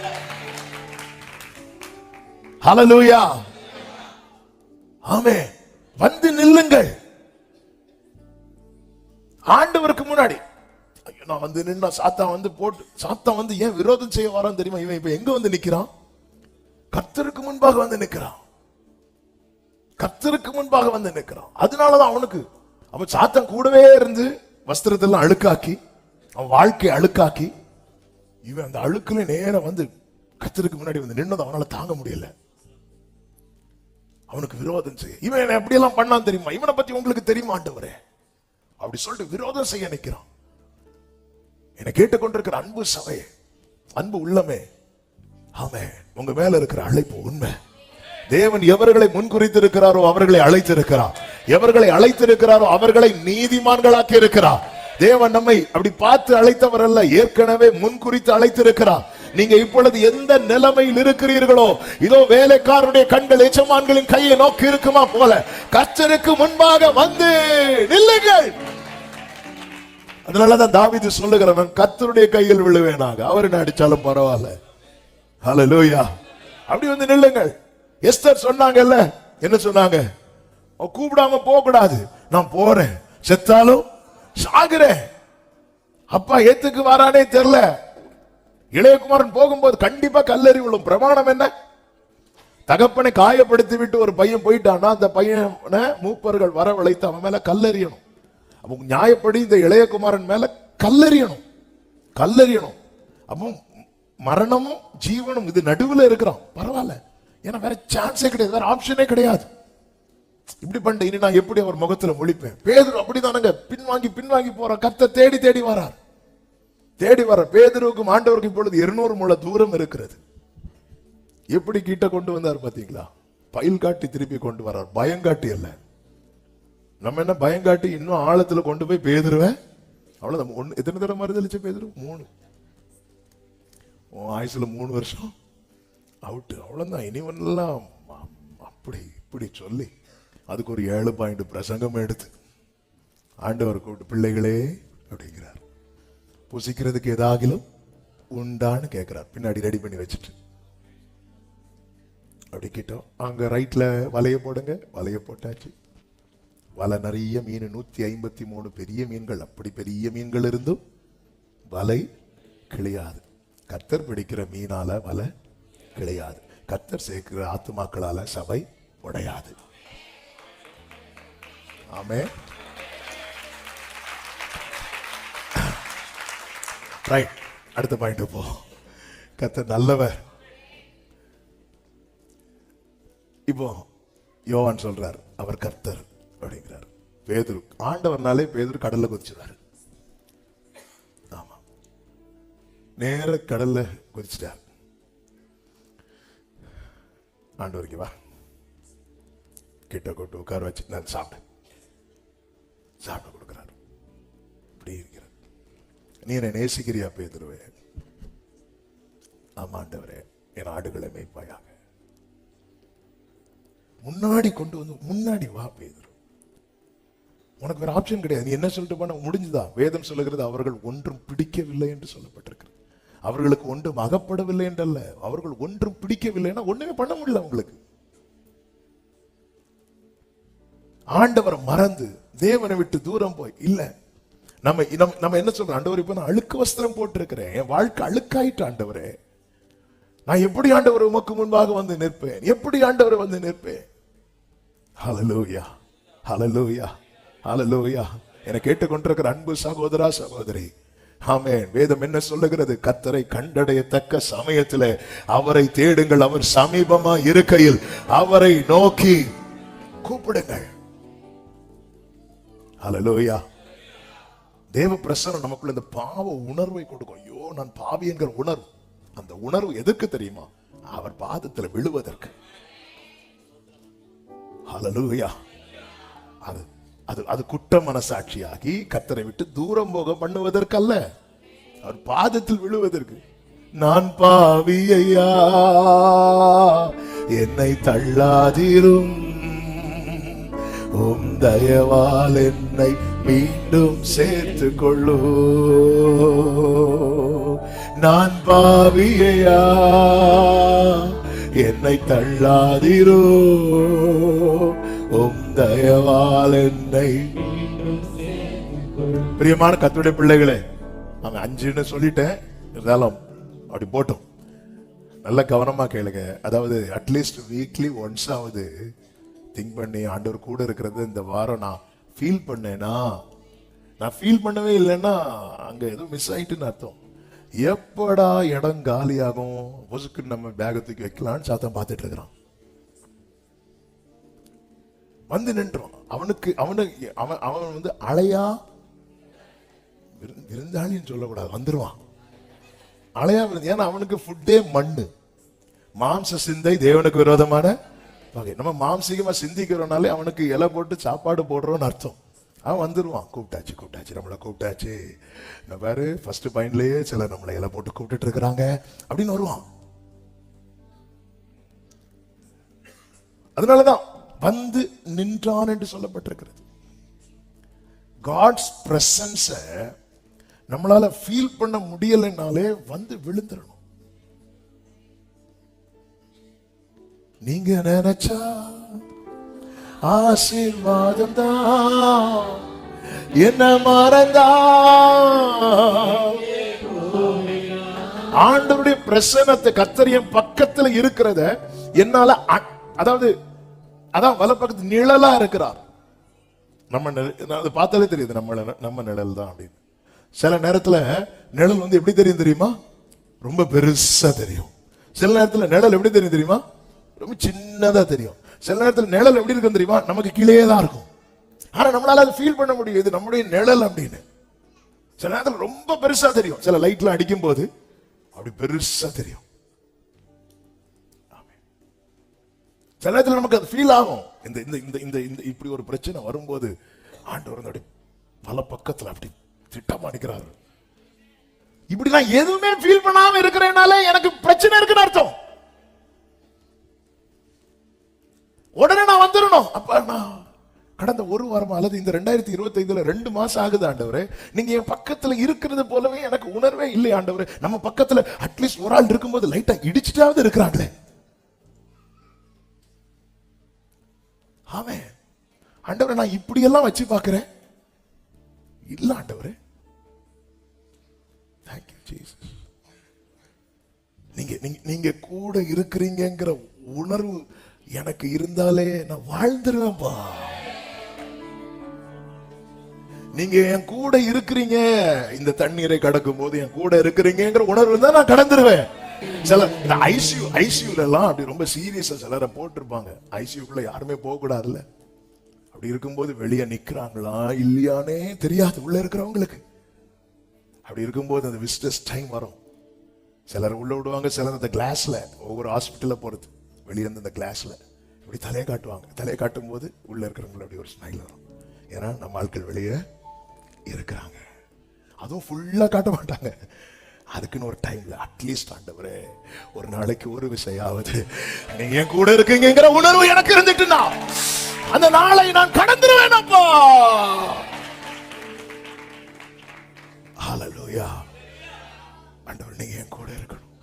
ஹல்லேலூயா, ஆமென். வந்து நில்லுங்கள் ஆண்டவருக்கு முன்னாடி. ஐயோ, நான் வந்து நின்னா சாத்தான் வந்து போட்டு, சாத்தான் வந்து ஏன் விரோதம் செய்ய வரான்னு தெரியுமா? இவன் இப்ப எங்க வந்து நிக்கிறான்? கர்த்தருக்கு முன்பாக வந்து நிற்கிறான். கர்த்தருக்கு முன்பாக வந்து நிற்கிறான். அதனாலதான் அவனுக்கு, அவன் சாத்தான் கூடவே இருந்து வஸ்திரத்தெல்லாம் அழுக்காக்கி, அவன் வாழ்க்கையை அழுக்காக்கி, இவன் அந்த அழுக்குல நேரம் வந்து கர்த்தருக்கு முன்னாடி வந்து நின்னது அவனால தாங்க முடியல. அவனுக்கு விரோதம் செய்ய, இவன் என்ன எப்படி எல்லாம் பண்ணான் தெரியுமா, இவனை பத்தி உங்களுக்கு தெரியுமா ஆண்டவரே, அப்படி சொல்லிட்டு விரோதம் செய்ய நிற்கிறான். என்னை கேட்டுக்கொண்டிருக்கிற அன்பு சபையே, அன்பு உள்ளமே, ஆமே, உங்க மேல இருக்கிற அழைப்பு உண்மை. தேவன் எவர்களை முன்குறித்திருக்கிறாரோ அவர்களை அழைத்திருக்கிறார், எவர்களை அழைத்திருக்கிறாரோ அவர்களை நீதிமான்களாக்கி இருக்கிறார். தேவன் நம்மை அப்படி பார்த்து அழைத்தவர் அல்ல, ஏற்கனவே முன்குறித்து அழைத்திருக்கிறார். நீங்க இப்பொழுது எந்த நிலைமையில் இருக்கிறீர்களோ, இதோ வேலைக்காரருடைய கண்கள் எஜமான்களின் கையை நோக்கி இருக்குமா போல கர்த்தருக்கு முன்பாக வந்து நில்லுங்கள். அதனாலதான் தாவீது சொல்லுகிறவன் கர்த்தருடைய கையில் விழுவேனாக, அவர் என்ன அடிச்சாலும் பரவாயில்ல. ஹல்லேலூயா. அப்படி வந்து நில்லுங்கள். எஸ்தர் சொன்னாங்கல்ல, என்ன சொன்னாங்க? கூப்பிடாம போக கூடாது. நான் போறேன், செத்தாலும் சாகுறேன். அப்பா ஏத்துக்கு வரானே தெரியல. இளையகுமாரன் போகும்போது கண்டிப்பா கல்லறி விழும். பிரமாணம் என்ன? தகப்பனை காயப்படுத்தி விட்டு ஒரு பையன் போயிட்டான்னா அந்த பையனை மூப்பர்கள் வரவழைத்து அவன் மேல கல்லறியணும். அப்போ நியாயப்படி இந்த இளையகுமாரன் மேல கல்லறியணும். அப்போ மரணமும் ஜீவனும் இது நடுவில் இருக்கிறான். பரவாயில்ல, ஏன்னா வேற சான்ஸே கிடையாது, வேற ஆப்ஷனே கிடையாது. இப்படி பண்ணிட்டு இனி நான் எப்படி அவர் முகத்துல முழிப்பேன்? பேதுரு அப்படிதானுங்க, பின்வாங்கி போற. கர்த்தர் தேடி தேடி வரார். பேதுருவுக்கும் ஆண்டவருக்கும் இப்பொழுது 200 முழ தூரம் இருக்கிறது. எப்படி கிட்ட கொண்டு வந்தார் பாத்தீங்களா? பயில் காட்டி திருப்பி கொண்டு வரார், பயங்காட்டி அல்ல. நம்ம என்ன பயங்காட்டி இன்னும் ஆழத்துல கொண்டு போய் பேதுருவேன். அவ்வளவுதான். எத்தனை தடவை மறுதளிச்ச பேதுரு? 3. ஆயுசுல 3 வருஷம் அவுட். அவ்வளவுதான். இனிவெல்லாம் அப்படி இப்படி சொல்லி அதுக்கு ஒரு 7 பாயிண்ட் பிரசங்கம் எடுத்து ஆண்டவர் கூப்பிட்டு, பிள்ளைகளே அப்படிங்கிறார். புசிக்கிறதுக்கு ஏதாகிலும் உண்டான்னு கேட்கிறார். பின்னாடி ரெடி பண்ணி வச்சுட்டு அப்படி கிட்டோம். அங்க ரைட்ல வலைய போடுங்க. வலைய போட்டாச்சு. வலை நிறைய மீன், 153 பெரிய மீன்கள். அப்படி பெரிய மீன்கள் இருந்தும் வலை கிளியாது. கர்த்தர் பிடிக்கிற மீனால வலை கிளியாது. கர்த்தர் சேர்க்கிற ஆத்துமாக்களால சபை உடையாது. ஆமென். ரைட், அடுத்த பாயிண்ட் போ. கர்த்தர் நல்லவர். இப்போ யோவான் சொல்றார், அவர் கர்த்தர் அப்படிங்கிறார். பேதுரு, ஆண்டவர்னாலே பேதுரு கடல்ல குதிச்சுவார். ஆமா, நேர கடல்ல குதிச்சிட்டார். ஆண்டவருக்கு வா, கிட்ட கொண்டு உட்கார வச்சு நான் சாப்பிட கொடுக்கிறார். இப்படி இருக்கிறார். நீ என்னை நேசிக்கிறியா பேதுருவே? ஆமா ஆண்டவரே, என் ஆடுகளை மேய்ப்பாயாக. முன்னாடி கொண்டு வந்து முன்னாடி வா பேதுரு. உனக்கு வேற ஆப்ஷன் கிடையாது. நீ என்ன சொல்லிட்டு போன முடிஞ்சுதா? வேதம் சொல்லுகிறது, அவர்கள் ஒன்றும் பிடிக்கவில்லை என்று சொல்லப்பட்டிருக்கிறது. அவர்களுக்கு ஒன்றும் அகப்படவில்லை என்றல்ல, அவர்கள் ஒன்றும் பிடிக்கவில்லைன்னா ஒண்ணுமே பண்ண முடியல அவங்களுக்கு. ஆண்டவரை மறந்து தேவனை விட்டு தூரம் போய் இல்ல. நம்ம என்ன சொல்றோம்? ஆண்டவர், இப்ப நான் அழுக்கு வஸ்திரம் போட்டிருக்கிறேன், என் வாழ்க்கை அழுக்காயிட்டு ஆண்டவரே, நான் எப்படி ஆண்டவர் உமக்கு முன்பாக வந்து நிற்பேன்? எப்படி ஆண்டவர் வந்து நிற்பேன்? ஹல்லேலூயா, ஹல்லேலூயா, ஹல்லேலூயா. என கேட்டுக்கொண்டிருக்கிற அன்பு சகோதரா சகோதரி, ஆமென். வேதம் என்ன சொல்லுகிறது? கர்த்தரை கண்டடையத்தக்க சமயத்தில் அவரை தேடுங்கள், அவர் சமீபமா இருக்கையில் அவரை நோக்கி கூப்பிடுங்கள். ஹல்லேலூயா. தேவ பிரசன்னம் நமக்குள்ள இந்த பாவ உணர்வை கொடுக்கும். ஐயோ, நான் பாவி என்கிற உணர்வு. அந்த உணர்வு எதுக்கு தெரியுமா? அவர் பாதத்தில் விழுவதற்கு. ஹல்லேலூயா. அது குற்ற மனசாட்சியாகி கர்த்தரை விட்டு தூரம் போக பண்ணுவதற்கல்ல, அவர் பாதத்தில் விழுவதற்கு. நான் பாவி ஐயா, என்னை தள்ளாதிரும், உம் தயவால் என்னை மீண்டும் சேர்த்து கொள்ளு. நான் பாவி ஐயா, என்னை தள்ளாதிரோ, உம் தயவால் என்னை. பிரியமான கர்த்தருடைய பிள்ளைகளே, நாங்க 5ன்னு சொல்லிட்டேன், இருந்தாலும் அப்படி போட்டோம். நல்ல கவனமா கேளுங்க. அதாவது அட்லீஸ்ட் வீக்லி ஒன்ஸ் ஆவது திங்க் பண்ணி, ஆண்டவர் கூட இருக்கிறது இந்த வாரம் நான் ஃபீல் பண்ணேனா, நான் ஃபீல் பண்ணவே இல்லைன்னா அங்க ஏதோ மிஸ் ஆயிட்டுன்னு அர்த்தம். எப்படா இடம் காலியாகும், பொசுக்கு நம்ம பேகத்துக்கு வைக்கலான்னு சாத்தம் பார்த்துட்டு இருக்கிறான். வந்து நின்றோம். அவன் வந்து அலையா விருந்தாளின்னு சொல்லக்கூடாது, வந்துருவான். அலையா விருந்து. ஏன்னா அவனுக்கு ஃபுட்டே மண்ணு, மாம்ச சிந்தை தேவனுக்கு விரோதமான வகை. நம்ம மாம்சீகமா சிந்திக்கிறோம்னாலே அவனுக்கு இலை போட்டு சாப்பாடு போடுறோம்னு அர்த்தம். அவன் வந்துருவான். கூப்பிட்டாச்சு நம்மளை கூப்பிட்டாச்சு. பாரு, ஃபர்ஸ்ட் பாயிண்ட்லயே சில நம்மளை இலை போட்டு கூப்பிட்டு இருக்கிறாங்க அப்படின்னு வருவான். அதனாலதான் வந்து நின்றான் என்று சொல்லப்பட்டிருக்கிறது. காட்ஸ் பிரசன்ஸ நம்மளால ஃபீல் பண்ண முடியலைன்னாலே வந்து விழுந்துடணும். நீங்க நினைச்சா ஆசீர்வாதம் தான், என்ன மறந்தா ஆண்டவருடைய பிரசன்னத்தை கர்த்தரின் பக்கத்துல இருக்கிறத என்னால அதாவது அதான் வலப்பக்கத்து நிழலா இருக்கிறார். அது பார்த்தாலே தெரியுது நம்ம நிழல் தான் அப்படின்னு. சில நேரத்துல நிழல் வந்து எப்படி தெரியும் தெரியுமா? ரொம்ப பெருசா தெரியும். சில நேரத்துல நிழல் எப்படி தெரியும் தெரியுமா? ரொம்ப சின்னதா தெரியும். சில நேரத்துல நிழல் எப்படி இருக்கும் தெரியுமா? நமக்கு கீழே தான் இருக்கும். ஆனா நம்மளால அதை ஃபீல் பண்ண முடியும், இது நம்முடைய நிழல் அப்படின்னு. சில நேரத்துல ரொம்ப பெருசா தெரியும். சில லைட்ல அடிக்கும் போது அப்படி பெருசா தெரியும். சில நேரத்தில் நமக்கு அது ஃபீல் ஆகும். இந்த இந்த இந்த இந்த இந்த இப்படி ஒரு பிரச்சனை வரும்போது ஆண்டவர் அப்படி பல பக்கத்துல அப்படி திட்டமா அடிக்கிறாரு. இப்படி நான் எதுவுமே ஃபீல் பண்ணாம இருக்கிறேனால எனக்கு பிரச்சனை இருக்குன்னு அர்த்தம். உடனே நான் வந்துடணும். அப்ப நான் கடந்த ஒரு வாரமா அல்லது இந்த 2025 2 மாசம் ஆகுது ஆண்டவரே, நீங்க என் பக்கத்துல இருக்கிறது போலவே எனக்கு உணர்வே இல்லை ஆண்டவரே. நம்ம பக்கத்துல அட்லீஸ்ட் ஒரு ஆள் இருக்கும்போது லைட்டா இடிச்சுட்டாவது இருக்கிறாங்களே. ஆமே ஆண்டவரே, நான் இப்படி எல்லாம் வச்சு பார்க்கிறேன். இல்ல ஆண்டவரே, தேங்க்யூ ஜீசஸ். நீங்க கூட இருக்கிறீங்கிற உணர்வு எனக்கு இருந்தாலே நான் வாழ்ந்துருவேன்பா. நீங்க என் கூட இருக்கிறீங்க, இந்த தண்ணீரை கடக்கும் போது என் கூட இருக்கிறீங்கிற உணர்வு தான் நான் கடந்துருவேன். சில இந்த ஐசியூல எல்லாம் அப்படி ரொம்ப சீரியஸா சிலரை போட்டிருப்பாங்க. ஐசியூக்குள்ள யாருமே போக கூடாதுல்ல. அப்படி இருக்கும்போது வெளியே நிக்கிறாங்களா இல்லையானே தெரியாது உள்ள இருக்கிறவங்களுக்கு. அப்படி இருக்கும்போது அந்த விசிட்டர்ஸ் டைம் வரும். சிலர் உள்ள விடுவாங்க, சிலர் அந்த கிளாஸ்ல, ஒவ்வொரு ஹாஸ்பிட்டல்ல போறது வெளியே இருந்து அந்த கிளாஸ்ல இப்படி தலையை காட்டுவாங்க. தலையை காட்டும் போது உள்ள இருக்கிறவங்களை அப்படி ஒரு ஸ்மைல் வரும். ஏன்னா நம்ம ஆட்கள் வெளியே இருக்கிறாங்க. அதுவும் ஃபுல்லா காட்ட மாட்டாங்க. அதுக்குன்னு ஒரு டைம்ல அட்லீஸ்ட் ஆண்டவரே ஒரு நாளைக்கு ஒரு விஷயாவது நீங்க என் கூட இருக்கீங்கிற உணர்வு எனக்கு இருந்துட்டுனா அந்த நாளை நான் கடந்துருவேன். அப்பா ஹல்லேலூயா. ஆண்டவர் நீங்க என் கூட இருக்கணும்,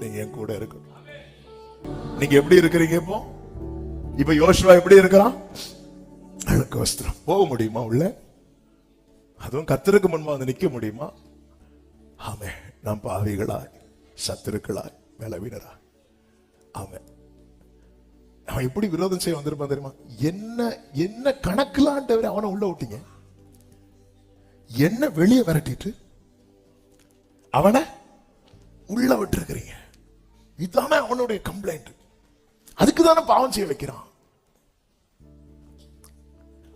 நீங்க என் கூட இருக்கணும். நீங்க எப்படி இருக்கிறீங்க இப்போ? இப்ப யோசுவா எப்படி இருக்கிறான்? அழுக்கு வஸ்திரம். போக முடியுமா உள்ள? அதுவும் கர்த்தருக்கு முன்பா வந்து நிக்க முடியுமா? ஆமே, நாம் பாவிகளாய், சத்துருக்களாய், பலவீனராய். ஆமே, அவன் எப்படி விரோதம் செய்ய வந்திருப்பான் தெரியுமா? என்ன கணக்குலாண்டவர் அவனை உள்ள விட்டீங்க, என்ன வெளியே விரட்டிட்டு அவனை உள்ள விட்டு இருக்கிறீங்க. இதுதானே அவனுடைய கம்ப்ளைண்ட். அதுக்கு தானே பாவம் செய்ய வைக்கிறான்.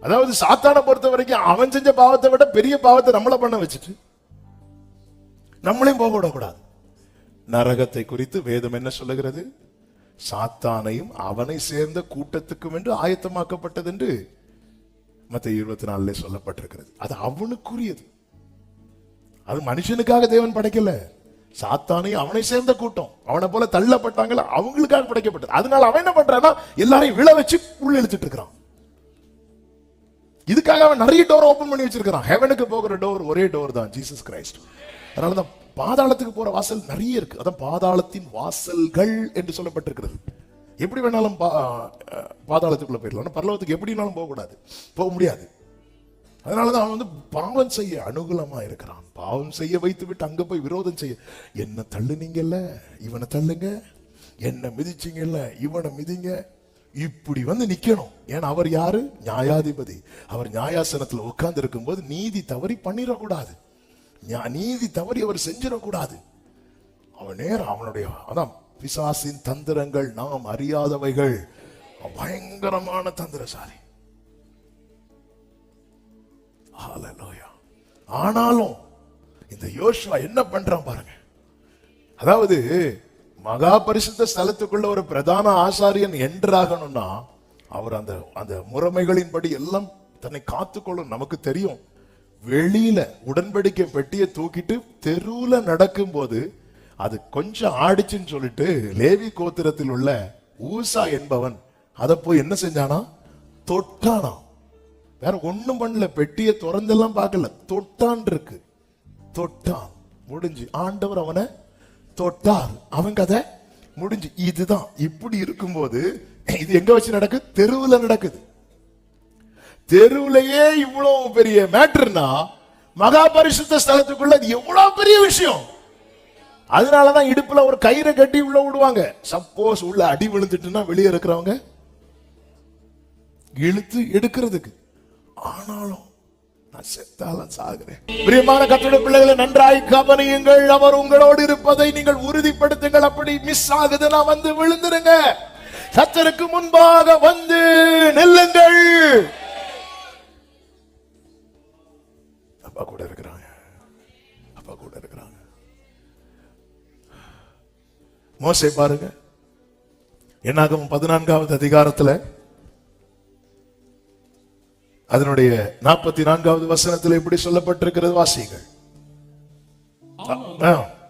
அதாவது சாத்தானை பொறுத்த வரைக்கும் அவன் செஞ்ச பாவத்தை விட பெரிய பாவத்தை நம்மள பண்ண வச்சுட்டு நம்மளையும் போக விடக்கூடாது. நரகத்தை குறித்து வேதம் என்ன சொல்லுகிறது? சாத்தானையும் அவனை சேர்ந்த கூட்டத்துக்கும் என்று ஆயத்தமாக்கப்பட்டது என்று மத்தேயு 24 சொல்லப்பட்டிருக்கிறது. அது அவனுக்குரியது. அது மனுஷனுக்காக தேவன் படைக்கல. சாத்தானையும் அவனை சேர்ந்த கூட்டம், அவனை போல தள்ளப்பட்டாங்களா அவங்களுக்காக படைக்கப்பட்டது. அதனால அவன் என்ன பண்றான்னா எல்லாரையும் விழ வச்சு உள்ள இழுத்துட்டு இருக்கிறான். இதுக்காக அவன் நிறைய டோர் ஓபன் பண்ணி வச்சிருக்கான். ஹெவனுக்கு போகிற டோர் ஒரே டோர் தான், ஜீசஸ் கிரைஸ்ட். அதனாலதான் பாதாளத்துக்கு போற வாசல் நிறைய இருக்கு. அதான் பாதாளத்தின் வாசல்கள் என்று சொல்லப்பட்டிருக்கிறது. எப்படி வேணாலும் பாதாளத்துக்குள்ள போயிடலாம், பரலோகத்துக்கு எப்படினாலும் போக கூடாது, போக முடியாது. அதனாலதான் அவன் வந்து பாவம் செய்ய அனுகூலமா இருக்கிறான். பாவம் செய்ய வைத்து விட்டு அங்க போய் விரோதம் செய்ய, என்ன தள்ளுனீங்கல்ல இவனை தள்ளுங்க, என்ன மிதிச்சீங்கல்ல இவனை மிதிங்க, இப்படி வந்து நிக்கணும். ஏன்னா அவர் யாரு? நியாயாதிபதி. அவர் நியாயாசனத்துல உட்கார்ந்து இருக்கும் போது நீதி தவறி பண்ணிடக்கூடாது, நீதி தவறி அவர் செஞ்சிடக்கூடாது. அவன் நேரம் அவனுடைய அதான் பிசாசின் தந்திரங்கள் நாம் அறியாதவைகள், பயங்கரமான தந்திரசாலி. ஹல்லேலூயா. ஆனாலும் இந்த யோசுவா என்ன பண்றான் பாருங்க. அதாவது மகா பரிசுத்த ஸ்தலத்துக்குள்ள ஒரு பிரதான ஆசாரியன் என்றாகணும்னா அவர் அந்த அந்த முறைமைகளின்படி எல்லாம் தன்னை காத்துக்கொள்ளும். நமக்கு தெரியும், வெளியில உடன்படிக்கை பெட்டியை தூக்கிட்டு தெருவுல நடக்கும் போது அது கொஞ்சம் ஆடிச்சுன்னு சொல்லிட்டு லேவி கோத்திரத்தில் உள்ள ஊசா என்பவன் அதை போய் என்ன செஞ்சானா? தொட்டானா. வேற ஒண்ணும் பண்ணல, பெட்டியை திறந்தெல்லாம் பார்க்கல, தொட்டான் இருக்கு. தொட்டான், முடிஞ்சு. ஆண்டவர் அவனை தொட்டார், அவன் கதை முடிஞ்சு. இதுதான். இப்படி இருக்கும்போது இது எங்க வச்சு நடக்குது? தெருவுல நடக்குது. தெருவுலயே இவ்வளவு பெரிய மேட்டர்னா மகா பரிசுத்த ஸ்தலத்துக்குள்ள இது எவ்வளவு பெரிய விஷயம். அதனாலதான் இடுப்புல ஒரு கயிறை கட்டி உள்ள விடுவாங்க. சப்போஸ் உள்ள அடி விழுந்துட்டுன்னா வெளியே இருக்கிறவங்க இழுத்து எடுக்கிறதுக்கு. ஆனாலும் நான் செத்தாலும் சாகுறேன். பிரியமான கர்த்தருடைய பிள்ளைகளை நன்றாய் கவனியுங்கள். அவர் உங்களோடு இருப்பதை நீங்கள் உறுதிப்படுத்துங்கள். அப்படி மிஸ் ஆகுதுன்னா வந்து விழுந்துருங்க. கர்த்தருக்கு முன்பாக வந்து நில்லுங்கள். அப்பா கூட இருக்கிறாங்க, அப்பா கூட இருக்கிறாங்க. மோசே பாருங்க, என்னாகும் 14வது அதிகாரத்துல அதனுடைய 44வது வசனத்தில் எப்படி சொல்லப்பட்டிருக்கிறது? வாசிகள்.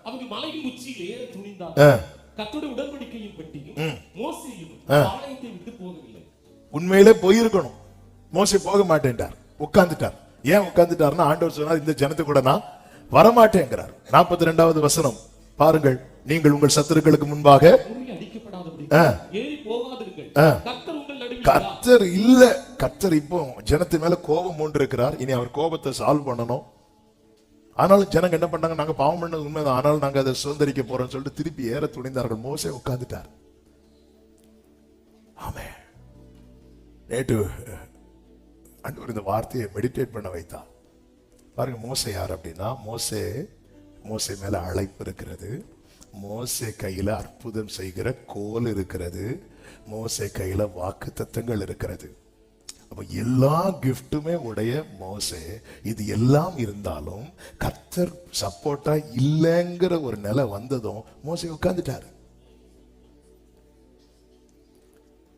அவங்க மலையின் உச்சியில் ஏற துணிந்தார். கர்த்தருடைய உடன்படிக்கையின் பெட்டியும் மோசேயும் ஆலயத்தை விட்டு போகவில்லை. உண்மையிலே போயிருக்கணும். மோசே போக மாட்டேன்டார், உட்கார்ந்துட்டார். ஏன் உட்கார்ந்துட்டார்னா ஆண்டவர் சொன்னார், இந்த ஜனத்தை கூட நான் வரமாட்டேங்கிறார். 42வது வசனம் பாருங்கள். நீங்கள் உங்கள் சத்துருக்களுக்கு முன்பாக அடிக்கப்படாதபடி ஏறி போகாதிருங்கள். கர்த்தர் உங்கள் நடுவில் கர்த்தர் இல்ல. கர்த்தர் இப்போ ஜனத்து மேல கோபம் ஒன்று இருக்கிறார். இனி அவர் கோபத்தை சால்வ் பண்ணணும். ஆனாலும் ஜனங்க என்ன பண்ணாங்க? நாங்க பாவம் பண்ணது உண்மைதான், ஆனாலும் நாங்க அதை சுதந்திரிக்க போறோம்னு சொல்லிட்டு திருப்பி ஏற துணிந்தார்கள். மோசே உட்கார்ந்துட்டார். ஆமே. நேற்று ஆண்டவர் இந்த வார்த்தையை மெடிடேட் பண்ண வைத்தா. பாருங்க, மோசே யார் அப்படின்னா, மோசே மேல அழைப்பு இருக்கிறது. மோசே கையில அற்புதம் செய்கிற கோல் இருக்கிறது. மோசே கையில வாக்குத்தத்தங்கள் இருக்கிறது. அப்ப எல்லா கிஃப்ட்டுமே உடைய மோசே, இது எல்லாம் இருந்தாலும் கர்த்தர் சப்போர்ட்டா இல்லைங்கிற ஒரு நிலை வந்ததும் மோசே உட்கார்ந்துட்டாரு.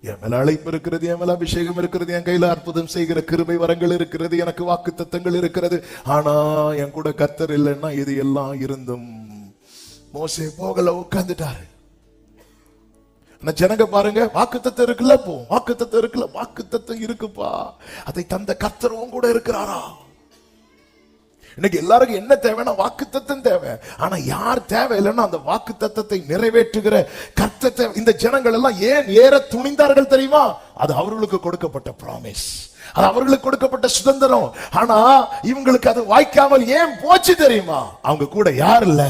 என் மேல அழைப்பு இருக்கிறது, என் மேல அபிஷேகம் இருக்கிறது, என் கையில அற்புதம் செய்கிற கிருபை வரங்கள் இருக்கிறது, எனக்கு வாக்குத்தத்தங்கள் இருக்கிறது. ஆனா என் கூட கர்த்தர் இல்லைன்னா இது எல்லாம் இருந்தும் மோசே போகல, உட்கார்ந்துட்டாரு. ஜனங்க பாருங்க, வாக்குத்தத்தம் இருக்குல்ல, போ, வாக்குத்தத்தம் இருக்குல்ல, வாக்குத்தத்தம் இருக்குப்பா, அதை தந்த கர்த்தரும் கூட இருக்கிறாரா? இன்னைக்கு எல்லாருக்கும் என்ன தேவைன்னா வாக்குத்தத்தம் தேவை. ஆனா யார் தேவை இல்லைன்னா அந்த வாக்குத்தத்தத்தை நிறைவேற்றுகிற கர்த்தத்தை. இந்த ஜனங்கள் எல்லாம் ஏன் ஏற துணிந்தார்கள் தெரியுமா? அது அவர்களுக்கு கொடுக்கப்பட்ட ப்ராமிஸ், அது அவர்களுக்கு கொடுக்கப்பட்ட சுதந்திரம். ஆனா இவங்களுக்கு அது வாய்க்காமல் ஏன் போச்சு தெரியுமா? அவங்க கூட யார் இல்ல?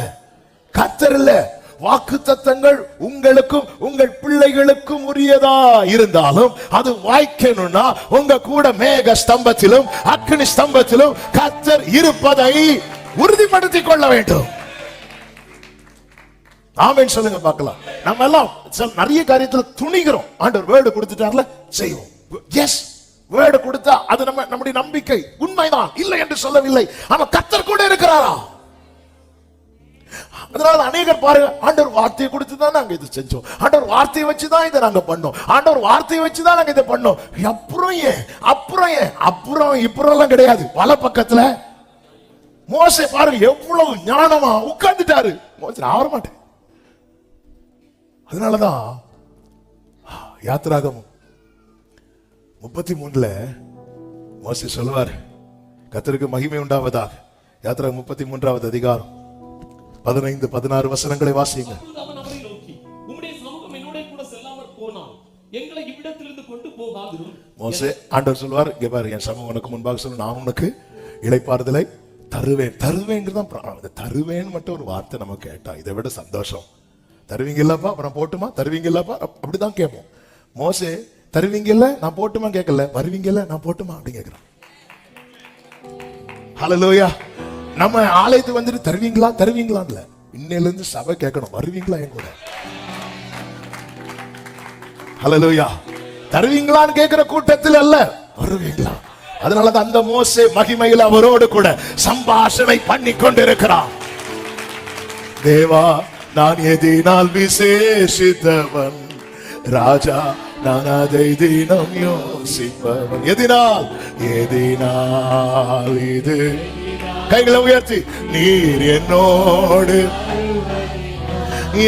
கர்த்தர் இல்ல. வாக்குத்தத்தங்கள் உங்களுக்கும் உங்கள் பிள்ளைகளுக்கும் உரியதா இருந்தாலும் அது வாய்க்கணும்னா உங்க கூட மேக ஸ்தம்பத்திலும் அக்னி ஸ்தம்பத்திலும் கர்த்தர் இருப்பதை உறுதிப்படுத்திக் கொள்ள வேண்டும். ஆமென் சொல்லுங்க பார்க்கலாம். நம்ம எல்லாம் நிறைய காரியத்துல துணிகிறோம். ஆண்டவர் வேர்டு கொடுத்துட்டார்ல, செய்வோம். எஸ், வேர்டு கொடுத்தா அது நம்முடைய நம்பிக்கை உண்மைதான், இல்லை என்று சொல்லவில்லை. ஆனா கர்த்தர் கூட இருக்கிறாரா? அதனால அநேகர் பாருங்க, ஆண்டவர் வார்த்தையை கொடுத்துதான் நாங்க இது செஞ்சோம், ஆண்டவர் வார்த்தையை வச்சுதான் இதை நாங்க பண்ணோம், ஆண்டவர் வார்த்தையை வச்சுதான் நாங்க இதை பண்ணோம். அப்புறம் எல்லாம் கிடையாது. பல பக்கத்துல மோசே பாருங்க எவ்வளவு ஞானமா உட்கார்ந்துட்டாரு. மோசே நான் வர மாட்டேன். அதனாலதான் யாத்திராகமம் 33ல மோசே சொல்லுவார், கர்த்தருக்கு மகிமை உண்டாவதாக. யாத்திராகமம் 33வது அதிகாரம் 15-16 வசனங்களை வாசிங்க. அவன் அவரை நோக்கி, உம்முடைய சமூகம் என்னோட கூட செல்லாமற் போனால் எங்களை இவ்விடத்திலிருந்து கொண்டு போகாதிரும். மோசே, ஆண்டவர் சொல்வார், இங்க பாரு, என் சமூகம் உனக்கு முன்பாக சொல்ல, நான் உனக்கு இளைப்பாறுதலை தருவேன். தருவேன் மட்டும் ஒரு வார்த்தை நம்ம கேட்டா இதை விட சந்தோஷம். தருவீங்கல்லப்பா, அப்புறம் போட்டுமா, தருவீங்கல்லப்பா, அப்படிதான் கேட்போம். மோசே, தருவீங்கல்ல, நான் போட்டுமா கேட்கல, வருவீங்கல்ல, நான் போட்டுமா அப்படின்னு கேட்கிறான். ஹல்லேலூயா. நம்ம ஆலயத்துக்கு வந்துட்டு தருவீங்களா இல்ல, இன்னையில இருந்து சபை கேட்கணும், வருவீங்களா என் கூட? ஹல்லேலூயா. தருவீங்களான்னு கேட்கிற கூட்டத்தில் அல்ல, வருவீங்களா? அதனாலதான் அந்த மோசே மகிமையில் அவரோடு கூட சம்பாஷணை பண்ணி கொண்டிருக்கிறான். தேவா, நான் எதினால் விசேஷித்தவன், ராஜா நான் அதை தினம் யோசிப்பவன். எதினால் இது கைகளை உயர்த்தி, நீர் என்னோடு,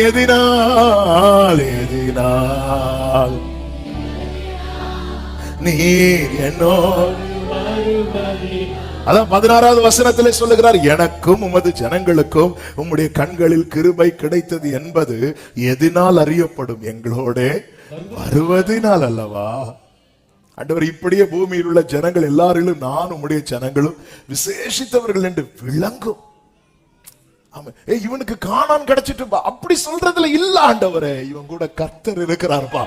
எதினால் நீர் என்னோடு, அதான் 16வது வசனத்திலே சொல்லுகிறார், எனக்கும் உமது ஜனங்களுக்கும் உம்முடைய கண்களில் கிருபை கிடைத்தது என்பது எதினால் அறியப்படும், எங்களோட வருவதினால் அல்லவா. ஆண்டவர், இப்படியே பூமியில் உள்ள ஜனங்கள் எல்லாரிலும் நான் உம்முடைய ஜனங்களும் விசேஷித்தவர்கள் என்று விளங்கும். இவனுக்கு காணான் கிடைச்சிட்டுப்பா அப்படி சொல்றதுல இல்ல ஆண்டவரே, இவன் கூட கர்த்தர் இருக்கிறார்ப்பா.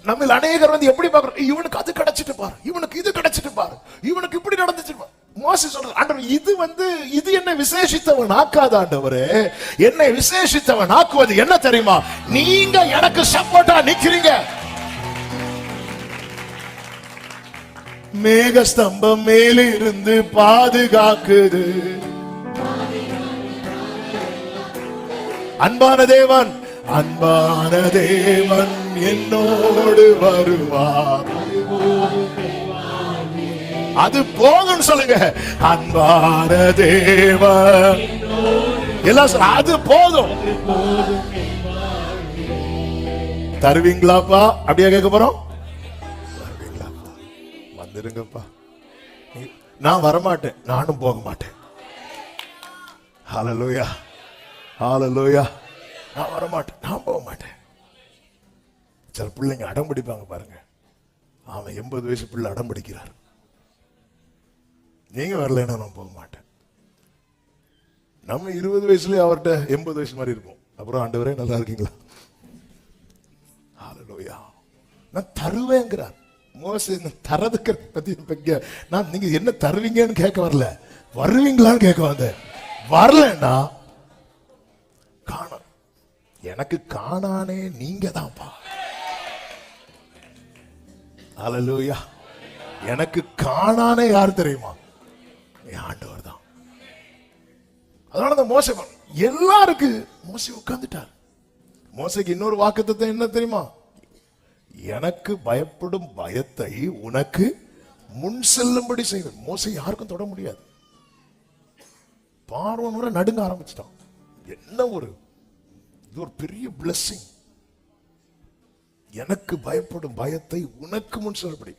நம்ம அநேகர் வந்து எப்படி பார்க்கிறோம், இவனுக்கு அது கிடைச்சிட்டு பாரு, இவனுக்கு இது கிடைச்சிட்டு பாரு, இவனுக்கு இப்படி நடந்துச்சு. மோசே சொல்றார், ஆண்டவர் இது என்ன விசேஷித்தவன் ஆக்காத ஆண்டவரே, என்னை விசேஷித்தவன் ஆக்குவது என்ன தெரியுமா, நீங்க எனக்கு சப்போர்ட்டா நிக்கிறீங்க. மேகஸ்தம்பம் மேலே இருந்து பாதுகாக்குது. அன்பான தேவன், அன்பான தேவன் என்னோடு வருவார். அது போதும் சொல்லுங்க, அன்பான தேவன் எல்லாம் அது போதும். தருவீங்களாப்பா? அப்படியே கேட்க போறோம். வந்துருங்கப்பா. நான் வரமாட்டேன், நானும் போக மாட்டேன். ஹல்லேலூயா, ஹல்லேலூயா. நான் வரமாட்டேன், நான் போக மாட்டேன். சில பிள்ளைங்க அடம் பிடிப்பாங்க பாருங்க. அவன் 80 வயசு பிள்ளை அடம் பிடிக்கிறார், நீங்க வரலன்னா நான் போக மாட்டேன். நம்ம 20 வயசுலயே அவர்கிட்ட 80 வயசு மாதிரி இருக்கும். அப்புறம் ஆண்டவரே நல்லா இருக்கீங்களா, ஹல்லேலூயா, நான் தருவேங்கிறார். மோசே தரதுக்கு பத்தி நான் நீங்க என்ன தருவீங்கன்னு கேட்க வரல, வருவீங்களான்னு கேட்க வந்தேன். வரலன்னா காணான், எனக்கு காணானே நீங்க தான்ப்பா. ஹல்லேலூயா. எனக்கு காணானே யார் தெரியுமா, ஆண்டவர் தான். அதனால மோசே எல்லாருக்கு மோசே உட்கார்ந்துட்டார். மோசேக்கு இன்னொரு வாக்குத்தத்தம் என்ன தெரியுமா, எனக்கு பயப்படும் பயத்தை உனக்கு முன் செல்லும்படி செய்வேன். மோசே யாருக்கும் தொட முடியாது. பார்வோன் வரை நடுங்க ஆரம்பிச்சிட்டான். என்ன ஒரு இது ஒரு பெரிய பிளெஸிங். எனக்கு பயப்படும் பயத்தை உனக்கு முன் செல்லும்படி.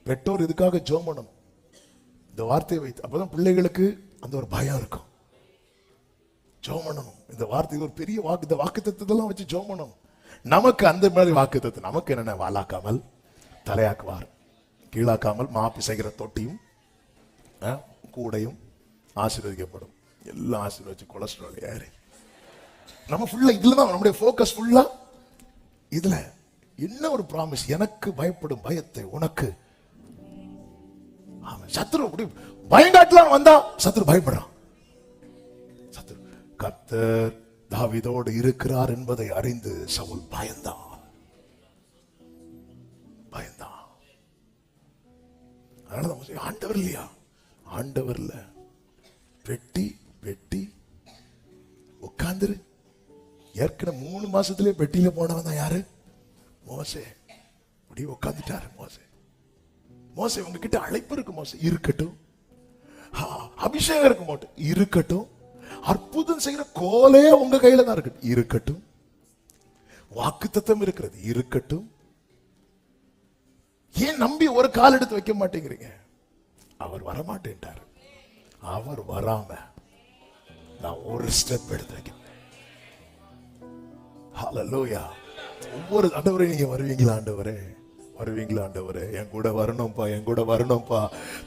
பெற்றோர் இதுக்காக ஜெபம் பண்ணணும், இந்த வார்த்தையை வைத்து. அப்பதான் பிள்ளைகளுக்கு அந்த ஒரு பயம் இருக்கும். ஜெபம் பண்ணணும், இந்த வார்த்தை ஒரு பெரிய வாக்கு, இந்த வாக்குத்தத்தெல்லாம் வச்சு ஜெபம் பண்ணணும். நமக்கு அந்த மாதிரி வாக்குத்தத்தம் நமக்கு என்னென்ன, வாலாக்காமல் தலையாக்குவார், கீழாக்காமல் மாப்பி செய்கிற தொட்டியும் கூடையும் ஆசீர்வதிக்கப்படும். எல்லாம் ஆசீர்வதிச்சு கொலஸ்ட்ரால் ஏறி நம்ம ஃபுல்லா இதுல தான் நம்முடைய ஃபோக்கஸ் ஃபுல்லா இதுல. என்ன ஒரு ப்ராமிஸ், எனக்கு பயப்படும் பயத்தை உனக்கு. சத்துரு அப்படி பயங்காட்டலாம் வந்தா சத்துரு பயப்படுறான். சத்துரு கர்த்தர் தாவீதோடு இருக்கிறார் என்பதை அறிந்து சவுல் பயந்தான். அதனால ஆண்டவர் இல்லையா, ஆண்டவர் இல்ல, வெட்டி வெட்டி உட்கார்ந்துரு. ஏற்கனவே 3 மாசத்திலே பெட்டியில போனவன் தான் யாரு, மோசே. அப்படியே உட்கார்ந்துட்டாரு மோசே. மோசே உங்ககிட்ட அழைப்பு இருக்கு மோசே, இருக்கட்டும். அபிஷேகம் இருக்கு மோட்டு, இருக்கட்டும். அற்புதம் செய்கிற கோலே உங்க கையில தான் இருக்கு, இருக்கட்டும். வாக்குத்தத்தம் இருக்கிறது, இருக்கட்டும். ஏன் நம்பி ஒரு கால் எடுத்து வைக்க மாட்டேங்கிறீங்க? அவர் வரமாட்டேன்ட்டார். அவர் வராம நான் ஒரு ஸ்டெப் எடுத்து வைக்க. ஹல்லேலூயா. ஒவ்வொரு ஆண்டவரே, நீங்க வருவீங்களா ஆண்டவரே, வருவீங்களா ஆண்டவரே, என் கூட வரணும்பா, என் கூட வரணும்பா,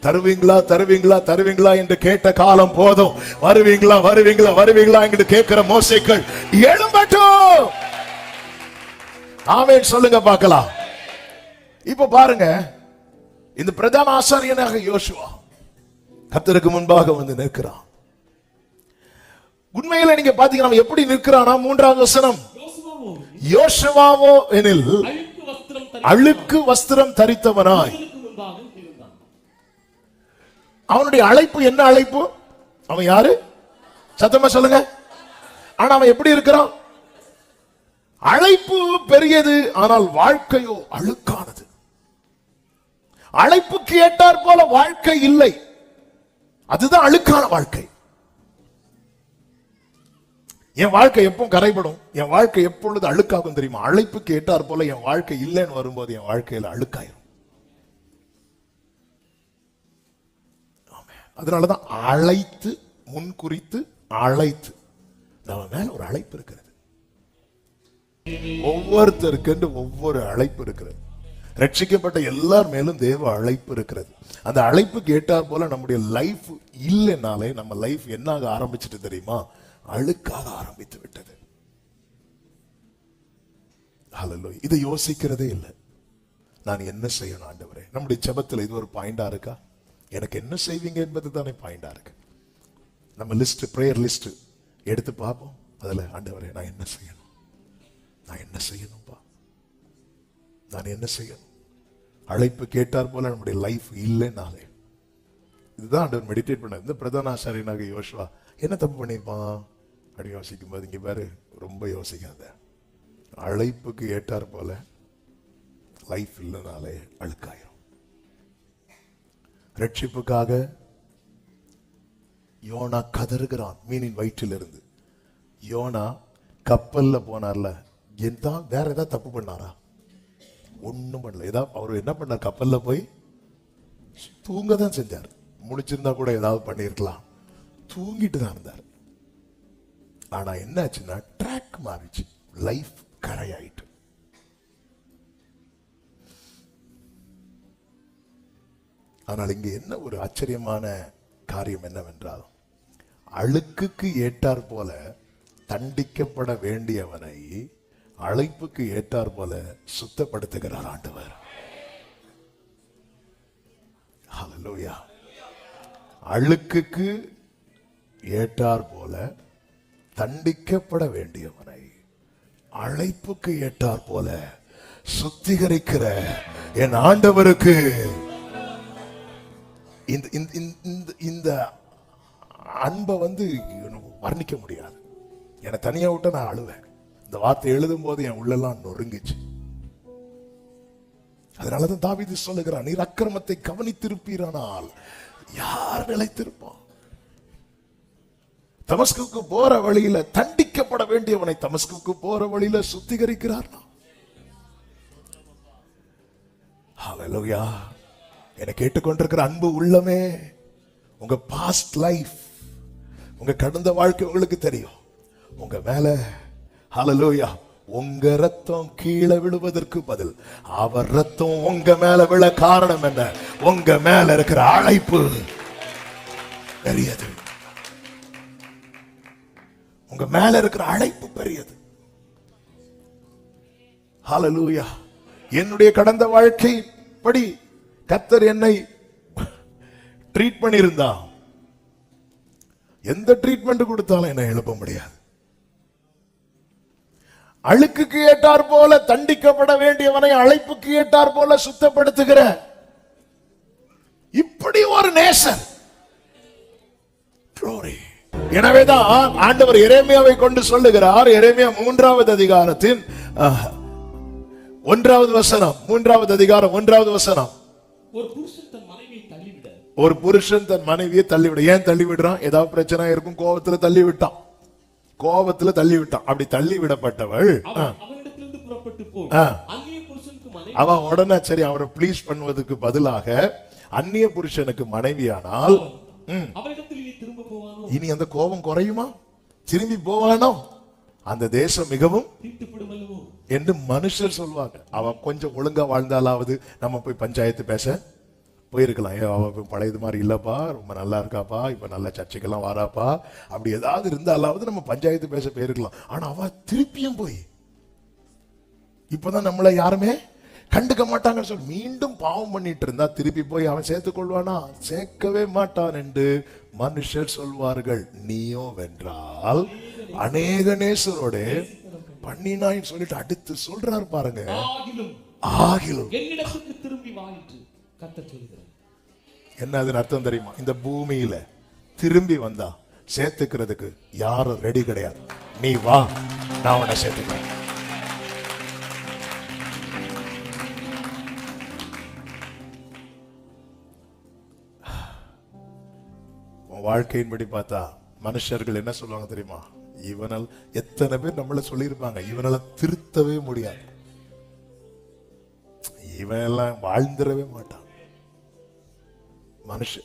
தருவீங்களா தருவீங்களா தருவீங்களா என்று கேட்ட காலம் போதும். வருவீங்களா வருவீங்களா வருவீங்களா என்று கேட்கிற மோசேக்கள் எழும்பட்டும். ஆமென் சொல்லுங்க பார்க்கலாம். இப்ப பாருங்க, இந்த பிரதான ஆசாரியனாக யோசுவா கர்த்தருக்கு முன்பாக வந்து நிற்கிறான். உண்மையில நீங்க பாத்தீங்கன்னா எப்படி நிற்கிறானா, 3வது வசனம், யோசுவாவோ எனில் அழுக்கு வஸ்திரம் தரித்தவனாய். அவனுடைய அழைப்பு என்ன அழைப்பு? அவன் யாரு? சத்தமா சொல்லுங்க. ஆனா அவன் எப்படி இருக்கிறான்? அழைப்பு பெரியது, ஆனால் வாழ்க்கையோ அழுக்கானது. அழைப்புக்கு ஏற்றார் போல வாழ்க்கை இல்லை, அதுதான் அழுக்கான வாழ்க்கை. என் வாழ்க்கை எப்பவும் கரைபடும், என் வாழ்க்கை எப்பொழுது அழுக்காகும் தெரியுமா? அழைப்புக்கு ஏற்றார் போல என் வாழ்க்கை இல்லைன்னு வரும்போது என் வாழ்க்கையில அழுக்காயிரும். அதனாலதான் அழைத்து, முன் குறித்து அழைத்து. நம்ம மேல ஒரு அழைப்பு இருக்கிறது. ஒவ்வொருத்தருக்கு ஒவ்வொரு அழைப்பு இருக்கிறது. ரட்சிக்கப்பட்ட எல்லார் மேலும் தேவ அழைப்பு இருக்கிறது. அந்த அழைப்புக்கு ஏற்றார் போல நம்முடைய லைஃப் இல்லைனாலே நம்ம லைஃப் என்னாக ஆரம்பிச்சுட்டு தெரியுமா? அழுக்காக ஆரம்பித்து விட்டது. ஹல்லேலூயா. இதை யோசிக்கிறதே இல்லை. நான் என்ன செய்யணும் ஆண்டவரே? நம்முடைய ஜெபத்தில் இது ஒரு பாயிண்டா இருக்கா? எனக்கு என்ன செய்வீங்க என்பது தானே பாயிண்டா இருக்கு. நம்ம லிஸ்ட், பிரேயர் லிஸ்ட் எடுத்து பார்ப்போம். அதுல ஆண்டவரே நான் என்ன செய்யணும், நான் என்ன செய்யணும்பா, நான் என்ன செய்யணும்? அழைப்பு கேட்டார் போல நம்முடைய லைஃப் இல்லைனாலே, இதுதான் ஆண்டவர் மெடிடேட் பண்ண. இந்த பிரதான ஆசாரியனாக யோசுவா என்ன தப்பு பண்ணியிருப்பான் அப்படி யோசிக்கும் போது, இங்க பாரு, ரொம்ப யோசிக்காத. அழைப்புக்கு ஏற்றார் போல லைஃப் இல்லைனாலே அழுக்காயிரும். ரட்சிப்புக்காக யோனா கதறுகிறான் மீனின் வயிற்றிலிருந்து. யோனா கப்பல்ல போனார்ல, வேற ஏதாவது தப்பு பண்ணாரா? ஒண்ணும் பண்ணல. ஏதாவது அவர் என்ன பண்ணார்? கப்பல்ல போய் தூங்க தான் செஞ்சார். முடிச்சிருந்தா கூட ஏதாவது பண்ணிருக்கலாம். தூங்கிட்டு தான் இருந்தார். ஆனா என்ன ஆச்சுன்னா ட்ராக் மாறிச்சு. லைஃப் கரையாயிட்டு. ஆனால் இங்க என்ன ஒரு ஆச்சரியமான காரியம் என்னவென்றால், அழுக்குக்கு ஏற்றார் போல தண்டிக்கப்பட வேண்டியவனை அழைப்புக்கு ஏற்றார் போல சுத்தப்படுத்துகிறார் ஆண்டவர். ஹல்லேலூயா. அழுக்குக்கு ஏற்றார் போல தண்டிக்கப்பட வேண்டியவனை அழைப்புக்கு ஏற்றார் போல சுத்திகரிக்கிற என் ஆண்டவருக்கு இந்த அன்பை வர்ணிக்க முடியாது. என்னை தனியா விட்ட நான் அழுவேன். இந்த வார்த்தை எழுதும் போது என் உள்ளெல்லாம் நொறுங்கிச்சு. அதனாலதான் தாவீது சொல்லுகிறான், நீர் அக்கிரமத்தை கவனித்திருப்பீரானால் யார் நிலைத்திருப்பான்? தமஸ்குக்கு போற வழியில தண்டிக்கப்பட வேண்டியவனை தமஸ்குக்கு போற வழியில சுத்திகரிக்கிறார். ஹல்லேலூயா. என்னை கேட்டுக்கொண்டிருக்கிற அன்பு உள்ளமே, உங்க பாஸ்ட் லைஃப், உங்க கடந்த வாழ்க்கை உங்களுக்கு தெரியும். உங்க மேல ஹல்லேலூயா உங்க ரத்தம் கீழே விழுவதற்கு பதில் அவர் ரத்தம் உங்க மேல விழ காரணம் என்ன? உங்க மேல இருக்கிற அழைப்பு பெரியது. உங்க மேல இருக்கிற அழைப்பு பெரியது. ஹல்லேலூயா. என்னுடைய கடந்த வாழ்க்கை படி கர்த்தர் என்னை ட்ரீட் பண்ணியிருந்தா, எந்த ட்ரீட்மெண்ட் கொடுத்தாலும் என்னை எழுப்ப முடியாது. அழுக்குக்கு ஏற்றார் போல தண்டிக்கப்பட வேண்டியவனை அழைப்புக்கு ஏற்றார் போல சுத்தப்படுத்துகிற இப்படி ஒரு நேசர். எனவேதான் ஆண்டவர் எரேமியாவை கொண்டு சொல்லுகிறார். எரேமியா 3வது அதிகாரத்தின் 1வது வசனம், 3வது அதிகாரம் 1வது வசனம். ஒரு புருஷன் தன் மனைவியை தள்ளிவிட. ஏன் தள்ளி விடுறான்? ஏதாவது பிரச்சனை இருக்கும், கோபத்துல தள்ளி விட்டான். கோபத்துல தள்ளி விட்டான். அப்படி தள்ளி விடப்பட்டவள் அவன் உடனே சரி அவரை ப்ளீஸ் பண்ணுவதற்கு பதிலாக அந்நிய புருஷனுக்கு மனைவியானால் இனி அந்த கோபம் குறையுமா? திரும்பி போவானோ? அந்த தேசம் மிகவும் என்று மனுஷர் சொல்வாங்க. அவன் கொஞ்சம் ஒழுங்கா வாழ்ந்தாலாவது நம்ம போய் பஞ்சாயத்து பேச போயிருக்கலாம். அவ பழையது மாதிரி இல்லப்பா, ரொம்ப நல்லா இருக்காப்பா, இப்ப நல்ல சர்ச்சைக்கெல்லாம் வாராப்பா, அப்படி ஏதாவது இருந்தாலாவது நம்ம பஞ்சாயத்து பேச போயிருக்கலாம். ஆனா அவ திருப்பியும் போய் இப்பதான் நம்மள யாருமே கண்டுக்க மாட்டாங்கன்னு சொல்லி மீண்டும் பாவம் பண்ணிட்டு இருந்தா திருப்பி போய் அவன் சேர்த்துக் கொள்வானா? சேர்க்கவே மாட்டான் என்று மனுஷர் சொல்வார்கள். நீயோ வென்றால் அநேக நேசரோட பண்ணினாயின்னு சொல்லிட்டு அடுத்து சொல்றாரு பாருங்க. ஆகிலும் திரும்பி வாயிற்று கர்த்தர் சொல்கிறார். என்ன அதன் அர்த்தம் தெரியுமா? இந்த பூமியில திரும்பி வந்தா சேர்த்துக்கிறதுக்கு யாரும் ரெடி கிடையாது. நீ வா, நான் உன்னை சேர்த்துக்கிறேன். வாழ்க்கையின்படி பார்த்தா மனுஷர்கள் என்ன சொல்லுவாங்க தெரியுமா? இவனால் எத்தனை பேர் நம்மள சொல்லியிருப்பாங்க, இவனால திருத்தவே முடியாது, இவன் எல்லாம் வாழ்ந்துடவே மாட்டான்.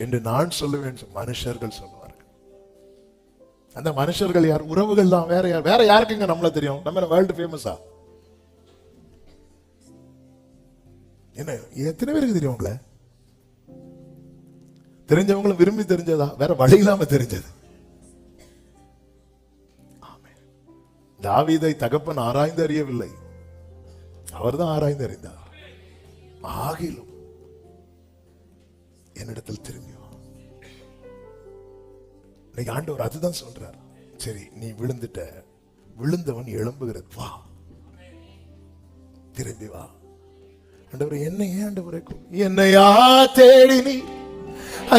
என்று நான் சொல்லுவேன், மனுஷர்கள் சொல்லுவார்கள். அந்த மனுஷர்கள் யார்? உறவுகள் தான். வேற யார்? வேற யாருக்குங்க நம்மள தெரியும்? நம்ம வேர்ல்டு ஃபேமஸா? என்ன எத்தனை பேருக்கு தெரியும்? உங்களை தெரிஞ்சவங்களும் விரும்பி தெரிஞ்சதா? வேற வழி இல்லாம தெரிஞ்சது. தாவீதை தகப்பன் ஆராய்ந்து அறியவில்லை, அவர்தான் ஆராய்ந்து அறிந்தார். ஆகிலும் என்னிடத்தில் திரும்பி வா. இன்னைக்கு ஆண்டவர் அதுதான் சொல்றார். சரி, நீ விழுந்துட்ட, விழுந்தவன் எழும்புகிறது, வா, திரும்பி வா. ஆண்டவரே, என்ன ஏன் ஆண்டவரே என்னையா தேடி நீ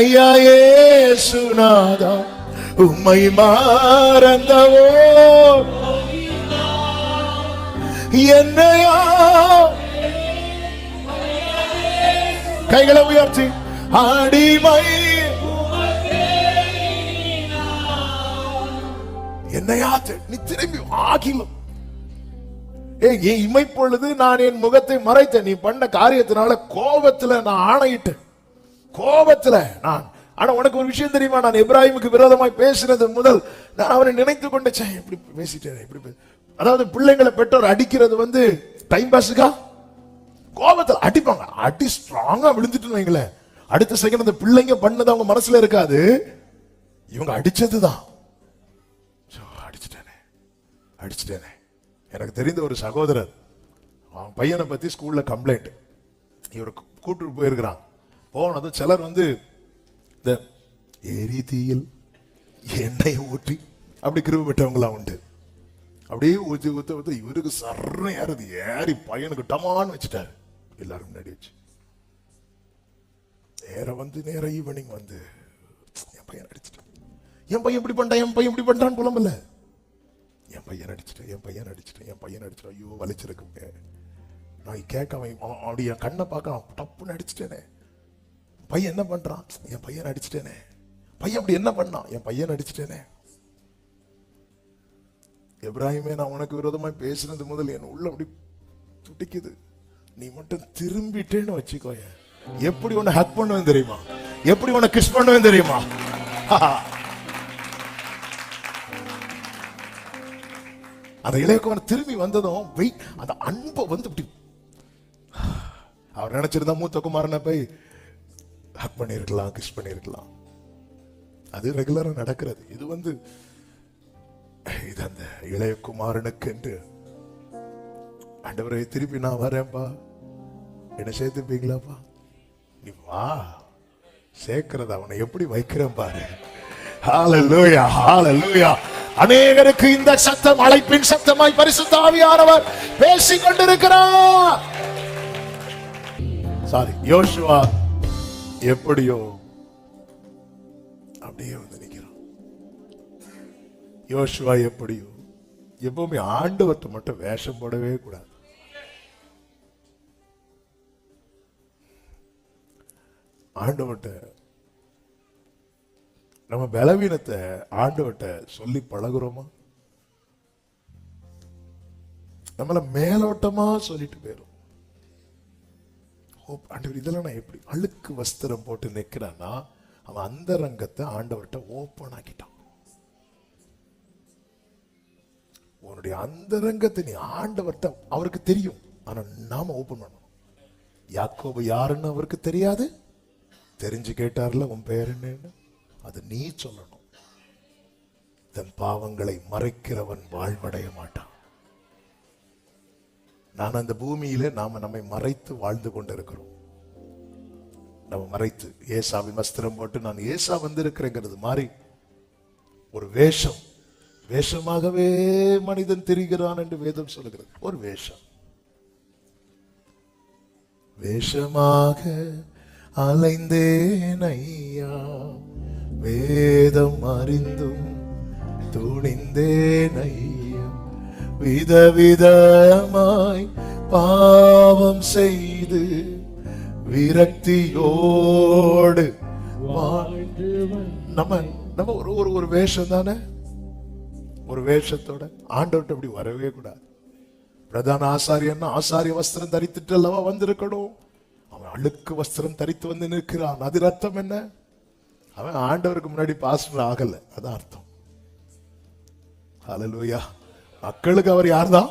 ஐயா இயேசுநாதா உம்மை மறந்தவோ என்னையா? கைகளை உயர்த்தி அடிமை என்னையா நீ திரும்பி ஆகிலும் இமைப்பொழுது நான் என் முகத்தை மறைத்தேன். நீ பண்ண காரியத்தினால கோபத்துல நான் ஆணையிட்டேன். கோபத்துல நான், ஆனா உனக்கு ஒரு விஷயம் தெரியுமா? நான் எப்ராஹிமுக்கு விரோதமாய் பேசினது முதல் நான் அவனை நினைத்து கொண்டு எப்படி பேசிட்டேன், எப்படி. அதாவது பிள்ளைங்களை பெற்றோர் அடிக்கிறது டைம் பாஸுக்கா? கோபத்தில் அடிப்பாங்க. அடி ஸ்ட்ராங்கா விழுந்துட்டு வைங்களேன், அடுத்த செகண்ட் அந்த பிள்ளைங்க பண்ணது அவங்க மனசுல இருக்காது, இவங்க அடிச்சதுதான். அடிச்சிட்டேனே. எனக்கு தெரிந்த ஒரு சகோதரர், அவன் பையனை பத்தி ஸ்கூல்ல கம்ப்ளைண்ட், இவர் கூட்டு போயிருக்கிறான். போனதும் சிலர் இந்த எரிதீயில் எண்ணெயை ஊற்றி அப்படி கிருப பெற்றவங்களாம் உண்டு. அப்படியே ஊற்றி ஊத்த ஊத்த இவருக்கு சர்ற ஏறது ஏறி பையனுக்கு டமான்னு வச்சுட்டாரு. எல்லாரும் முன்னாடி வச்சு நேர ஈவினிங் என் பையன் அடிச்சுட்டான், என் பையன் இப்படி பண்ணிட்டான், என் பையன் இப்படி பண்ணிட்டான்னு புலம்பல, என் பையன் அடிச்சுட்டேன், என் பையன் அடிச்சுட்டேன், என் பையன் அடிச்சுட்டேன், ஐயோ வலிச்சிருக்குங்க. நான் கேட்க அப்படி என் கண்ணை பார்க்க டப்புன்னு அடிச்சுட்டேனே. பையன் என்ன பண்றான்? என் பையன் அடிச்சுட்டேனே. பையன் அப்படி என்ன பண்ணான்? என் பையன் அடிச்சுட்டேனே. எப்ராஹிமே, நான் உனக்கு விரோதமாய் பேசுனது முதல் என் உள்ள அப்படி துடிக்குது. நீ மட்டும் திரும்பிட்டேன்னு வச்சுக்கோய, எப்படி உன்னை ஹக் பண்ணுவேன் தெரியுமா? எப்படி உன்னை கிஸ் பண்ணுவேன் தெரியுமா? அந்த இளையக்குமாரன் திரும்பி வந்ததும் அந்த அன்பை இப்படி அவர் நினைச்சிருந்தா மூத்த குமாரனை போய் ஹக் பண்ணிருக்கலாம், கிஸ் பண்ணிருக்கலாம். அது ரெகுலரா நடக்கிறது. இது இது அந்த இளையகுமாரனுக்கு என்று ஆண்டவரை திருப்பி நான் வரேன்பா, என்ன சேர்த்துப்பீங்களாப்பா? நீ வா, சேர்க்கிறது அவனை எப்படி வைக்கிறேன் பாரு. ஹல்லேலூயா, ஹல்லேலூயா. அநேகருக்கு இந்த சத்தம் அழைப்பின் சத்தமாய் பரிசுத்த ஆவியானவர் பேசிக் கொண்டிருக்கிறார். சாரி, யோசுவா எப்படியோ அப்படியே நிற்கிறான். யோசுவா எப்படியோ எப்பவுமே ஆண்டவர்கிட்ட மட்டும் வேஷம் போடவே கூடாது. ஆண்டவர்கிட்ட நம்ம பலவீனத்தை ஆண்டவர்கிட்ட சொல்லி பழகுறோமா? நம்மள மேலோட்டமா சொல்லிட்டு போயிரும். ஆண்டவர் இதெல்லாம் நான் எப்படி? அழுக்கு வஸ்திரம் போட்டு நிக்கிறான்னா அவன் அந்த ரங்கத்தை ஆண்டவர்கிட்ட ஓப்பன் ஆக்கிட்டான். உன்னுடைய அந்த ரங்கத்தை நீ ஆண்டவர்கிட்ட, அவருக்கு தெரியும், ஆனா நாம ஓப்பன் பண்ணணும். யாக்கோபு யாருன்னு அவருக்கு தெரியாது, தெரிஞ்சு கேட்டார்ல உன் பெயர் என்னன்னு, அது நீ சொல்லணும். தன் பாவங்களை மறைக்கிறவன் வாழ்வடைய மாட்டான். நான் அந்த பூமியில நாம நம்மை மறைத்து வாழ்ந்து கொண்டிருக்கிறோம். நம்ம மறைத்து ஏசாவின் வஸ்திரம் போட்டு நான் ஏசா வந்திருக்கிறேங்கிறது மாதிரி ஒரு வேஷம், வேஷமாகவே மனிதன் திரிகிறான் என்று வேதம் சொல்லுகிறது. ஒரு வேஷம், வேஷமாக அலைந்தேன் ஐயா, வேதம் அறிந்தும் துணிந்தேன் ஐயா, விதவிதமாய் பாவம் செய்து விரக்தியோடு நம்ம ஒரு வேஷம் தானே, ஒரு வேஷத்தோட ஆண்டவர்கிட்ட அப்படி வரவே கூடாது. பிரதான ஆசாரியன்னா ஆசாரிய வஸ்திரம் தரித்துட்டு அல்லவா வந்திருக்கணும். அவன் அழுக்கு வஸ்திரம் தரித்து வந்து நிற்கிறான். அது அர்த்தம் என்ன? அவன் ஆண்டவருக்கு முன்னாடி பாஸ்டர் ஆகல, அதான் அர்த்தம். ஹல்லேலூயா. மக்களுக்கு அவர் யார்தான்?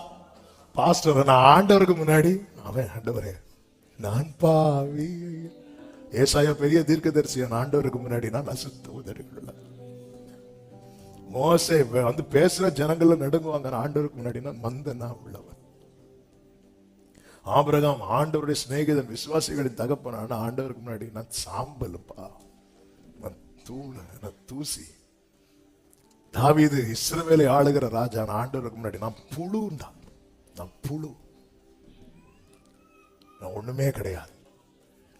பாஸ்டர். நான் ஆண்டவருக்கு முன்னாடி அவன் ஆண்டவரே நான் பாவி. ஏசாயா பெரிய தீர்க்கதரிசியான ஆண்டவருக்கு முன்னாடி நான் அசுத்த உதடுகள். மோசே வந்து பேசுற ஜனங்கள்ல நடுங்குவாங்க, ஆண்டவருக்கு முன்னாடி நான் மந்தனா உள்ளவன். ஆபிரகாம் ஆண்டவருடைய சிநேகிதன், விசுவாசிகளின் தகப்பனான ஆண்டவருக்கு முன்னாடி நான் சாம்பலுப்பா, நான் தூள், நான் தூசி. தாவீது இஸ்ரவேலை ஆளுகிற ராஜா, ஆண்டவருக்கு முன்னாடி நான் புழுந்தான், நான் புழு, நான் ஒண்ணுமே கிடையாது.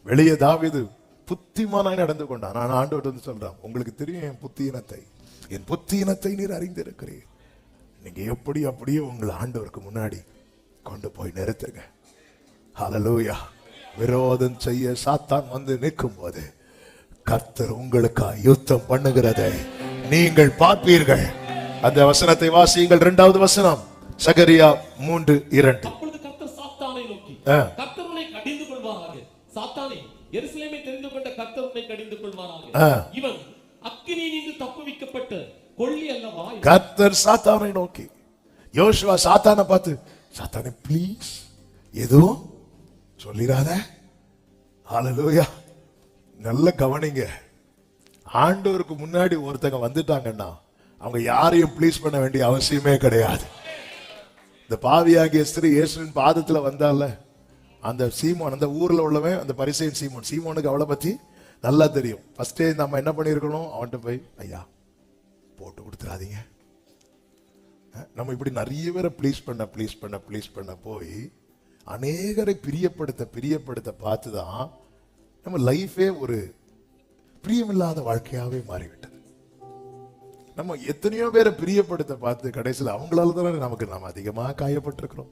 வெளியே தாவீது புத்திமானாய் நடந்து கொண்டான். நான் ஆண்டவர் வந்து சொல்றான், உங்களுக்கு தெரியும் என் புத்தியினத்தை, என் புத்தியினத்தை நீர் அறிந்திருக்கிறீர். நீங்க எப்படி அப்படியே உங்களை ஆண்டவருக்கு முன்னாடி கொண்டு போய் நிறுத்துங்க. ஹல்லேலூயா. விரோதம் செய்ய சாத்தான் வந்து நிற்கும் போது கர்த்தர் உங்களுக்காக யுத்தம் பண்ணுகிறதை நீங்கள் பார்ப்பீர்கள். அந்த வசனத்தை வாசியுங்கள். 2வது வசனம், சகரியா 3:2. அப்பொழுது கர்த்தர் சாத்தானை நோக்கி, கர்த்தர் உன்னை கடிந்து கொள்வாராக. சாத்தானே, எருசலேமை தெரிந்து கொண்ட கர்த்தர் உன்னை கடிந்து கொள்வாராக. இவன் அக்கினியினின்று தப்புவிக்கப்பட்ட கொள்ளி அல்லவா? கர்த்தர் சாத்தானை நோக்கி, யோசுவா சாத்தானை பார்த்து, சாத்தானே ப்ளீஸ் எதுவும் சொல்லிராத. ஹல்லேலூயா. நல்ல கவனிங்க. ஆண்டவருக்கு முன்னாடி ஒருத்தங்க வந்துட்டாங்கன்னா அவங்க யாரையும் ப்ளீஸ் பண்ண வேண்டிய அவசியமே கிடையாது. இந்த பாவியாகிய ஸ்திரீ இயேசுவின் பாதத்துல வந்தால, அந்த சீமோன், அந்த ஊர்ல உள்ளவன், அந்த பரிசேயன் சீமோன், சீமோனுக்கு அவளை பத்தி நல்லா தெரியும். ஃபர்ஸ்டே நம்ம என்ன பண்ணிருக்கணும், அவன்கிட்ட போய் ஐயா போட்டு கொடுத்துறாதீங்க. நம்ம இப்படி நிறைய பேரை ப்ளீஸ் பண்ண போய் அநேகரை பிரியப்படுத்த பார்த்துதான் நம்ம லைஃபே ஒரு பிரியமில்லாத வாழ்க்கையாவே மாறிவிட்டது. நம்ம எத்தனையோ பேரை பிரியப்படுத்த பார்த்து கடைசியில் அவங்களால தானே நாம் அதிகமா காயப்பட்டிருக்கிறோம்.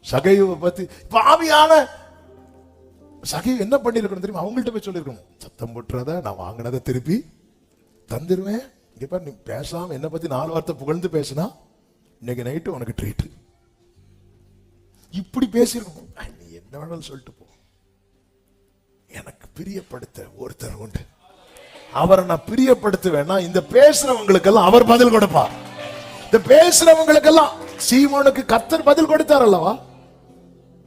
சகைவை பத்தி பாவியான சகை என்ன பண்ணிருக்கணும் தெரியுமா? அவங்கள்ட்ட போய் சொல்லிருக்கணும், சத்தம் போட்டுறத நான் வாங்கினதை திருப்பி தந்துருவேன். இங்க பாரு, நீ பேசாம என்ன பத்தி 4 வார்த்தை புகழ்ந்து பேசினா இன்னைக்கு நைட்டு உனக்கு ட்ரீட். இப்படி பேசிருக்கணும். நீ என்ன வேணாலும் சொல்லிட்டு போ, எனக்கு பிரியப்படுத்த ஒருத்தர் உண்டு, அவரை நான் பிரியப்படுத்துவேன்னா இந்த பேசுறவங்களுக்கெல்லாம் அவர் பதில் கொடுப்பார். இந்த பேசுறவங்களுக்கெல்லாம் சீமோனுக்கு கர்த்தர் பதில் கொடுத்தார் அல்லவா?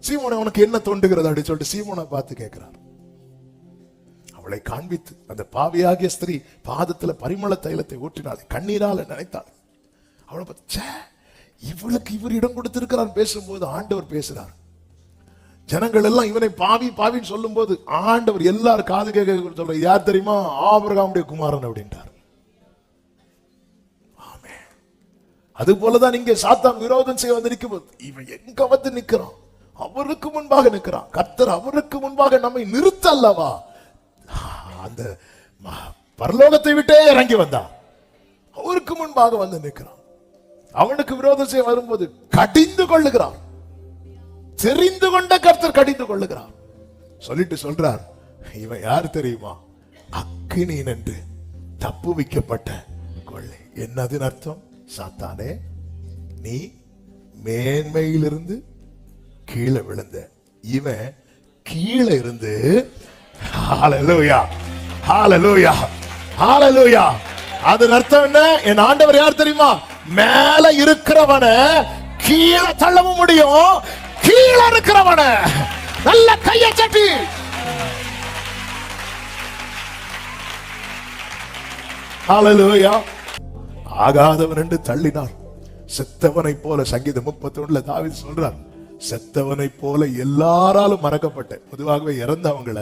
சீமோனை உனக்கு என்ன தோண்டுகிறது அப்படின்னு சொல்லிட்டு சீமோனை பார்த்து கேட்கிறார். அவளை காண்பித்து அந்த பாவியாகிய ஸ்திரீ பாதத்துல பரிமள தைலத்தை ஊற்றினாள், கண்ணீரால நினைத்தாள். அவளை பார்த்து இவளுக்கு இவர் இடம் கொடுத்திருக்கிறார். பேசும்போது ஆண்டவர் பேசுறார். ஜனங்கள் எல்லாம் இவனை பாவி பாவின்னு சொல்லும் போது ஆண்டவர் எல்லாரும் காது கேட்க சொல்ற, யார் தெரியுமா? ஆபிரகாமுடைய குமாரன் அப்படின்றார். ஆமென். அது போலதான் இங்கே சாத்தான் விரோதம் செய்ய வந்து நிற்கும் போது இவன் எங்க வந்து நிற்கிறான்? அவருக்கு முன்பாக நிற்கிறான். கர்த்தர் அவருக்கு முன்பாக நம்மை நிறுத்த அல்லவா அந்த பரலோகத்தை விட்டே இறங்கி வந்தான். அவருக்கு முன்பாக வந்து நிற்கிறான். அவனுக்கு விரோதம் செய்ய வரும்போது கடிந்து கொள்ளுகிறான். தெரிந்து கொண்ட கர்த்தர் கடிந்து கொள்ளுகிறார். சொல்லிட்டு சொல்றார், இவன் யார் தெரியுமா? அக்கினி நின்று தப்பு வைக்கப்பட்ட கொள்ளை. என்னது அர்த்தம்? சாத்தானே, நீ மேன்மையிலிருந்து கீழே விழுந்த, இவன் கீழே இருந்து ஹல்லேலூயா ஹல்லேலூயா ஹல்லேலூயா. அது அர்த்தம் என்ன? என் ஆண்டவர் யார் தெரியுமா? மேல இருக்கிறவன கீழே தள்ளவும் முடியும், கீழே இருக்கிறவன நல்ல கையை தட்டி ஹல்லேலூயா. ஆகாதவன் என்று தள்ளினார், செத்தவனை போல. சங்கீதம் 31 தாவீது சொல்றார், செத்தவனை போல எல்லாராலும் மறக்கப்பட்ட. பொதுவாகவே இறந்தவங்கள,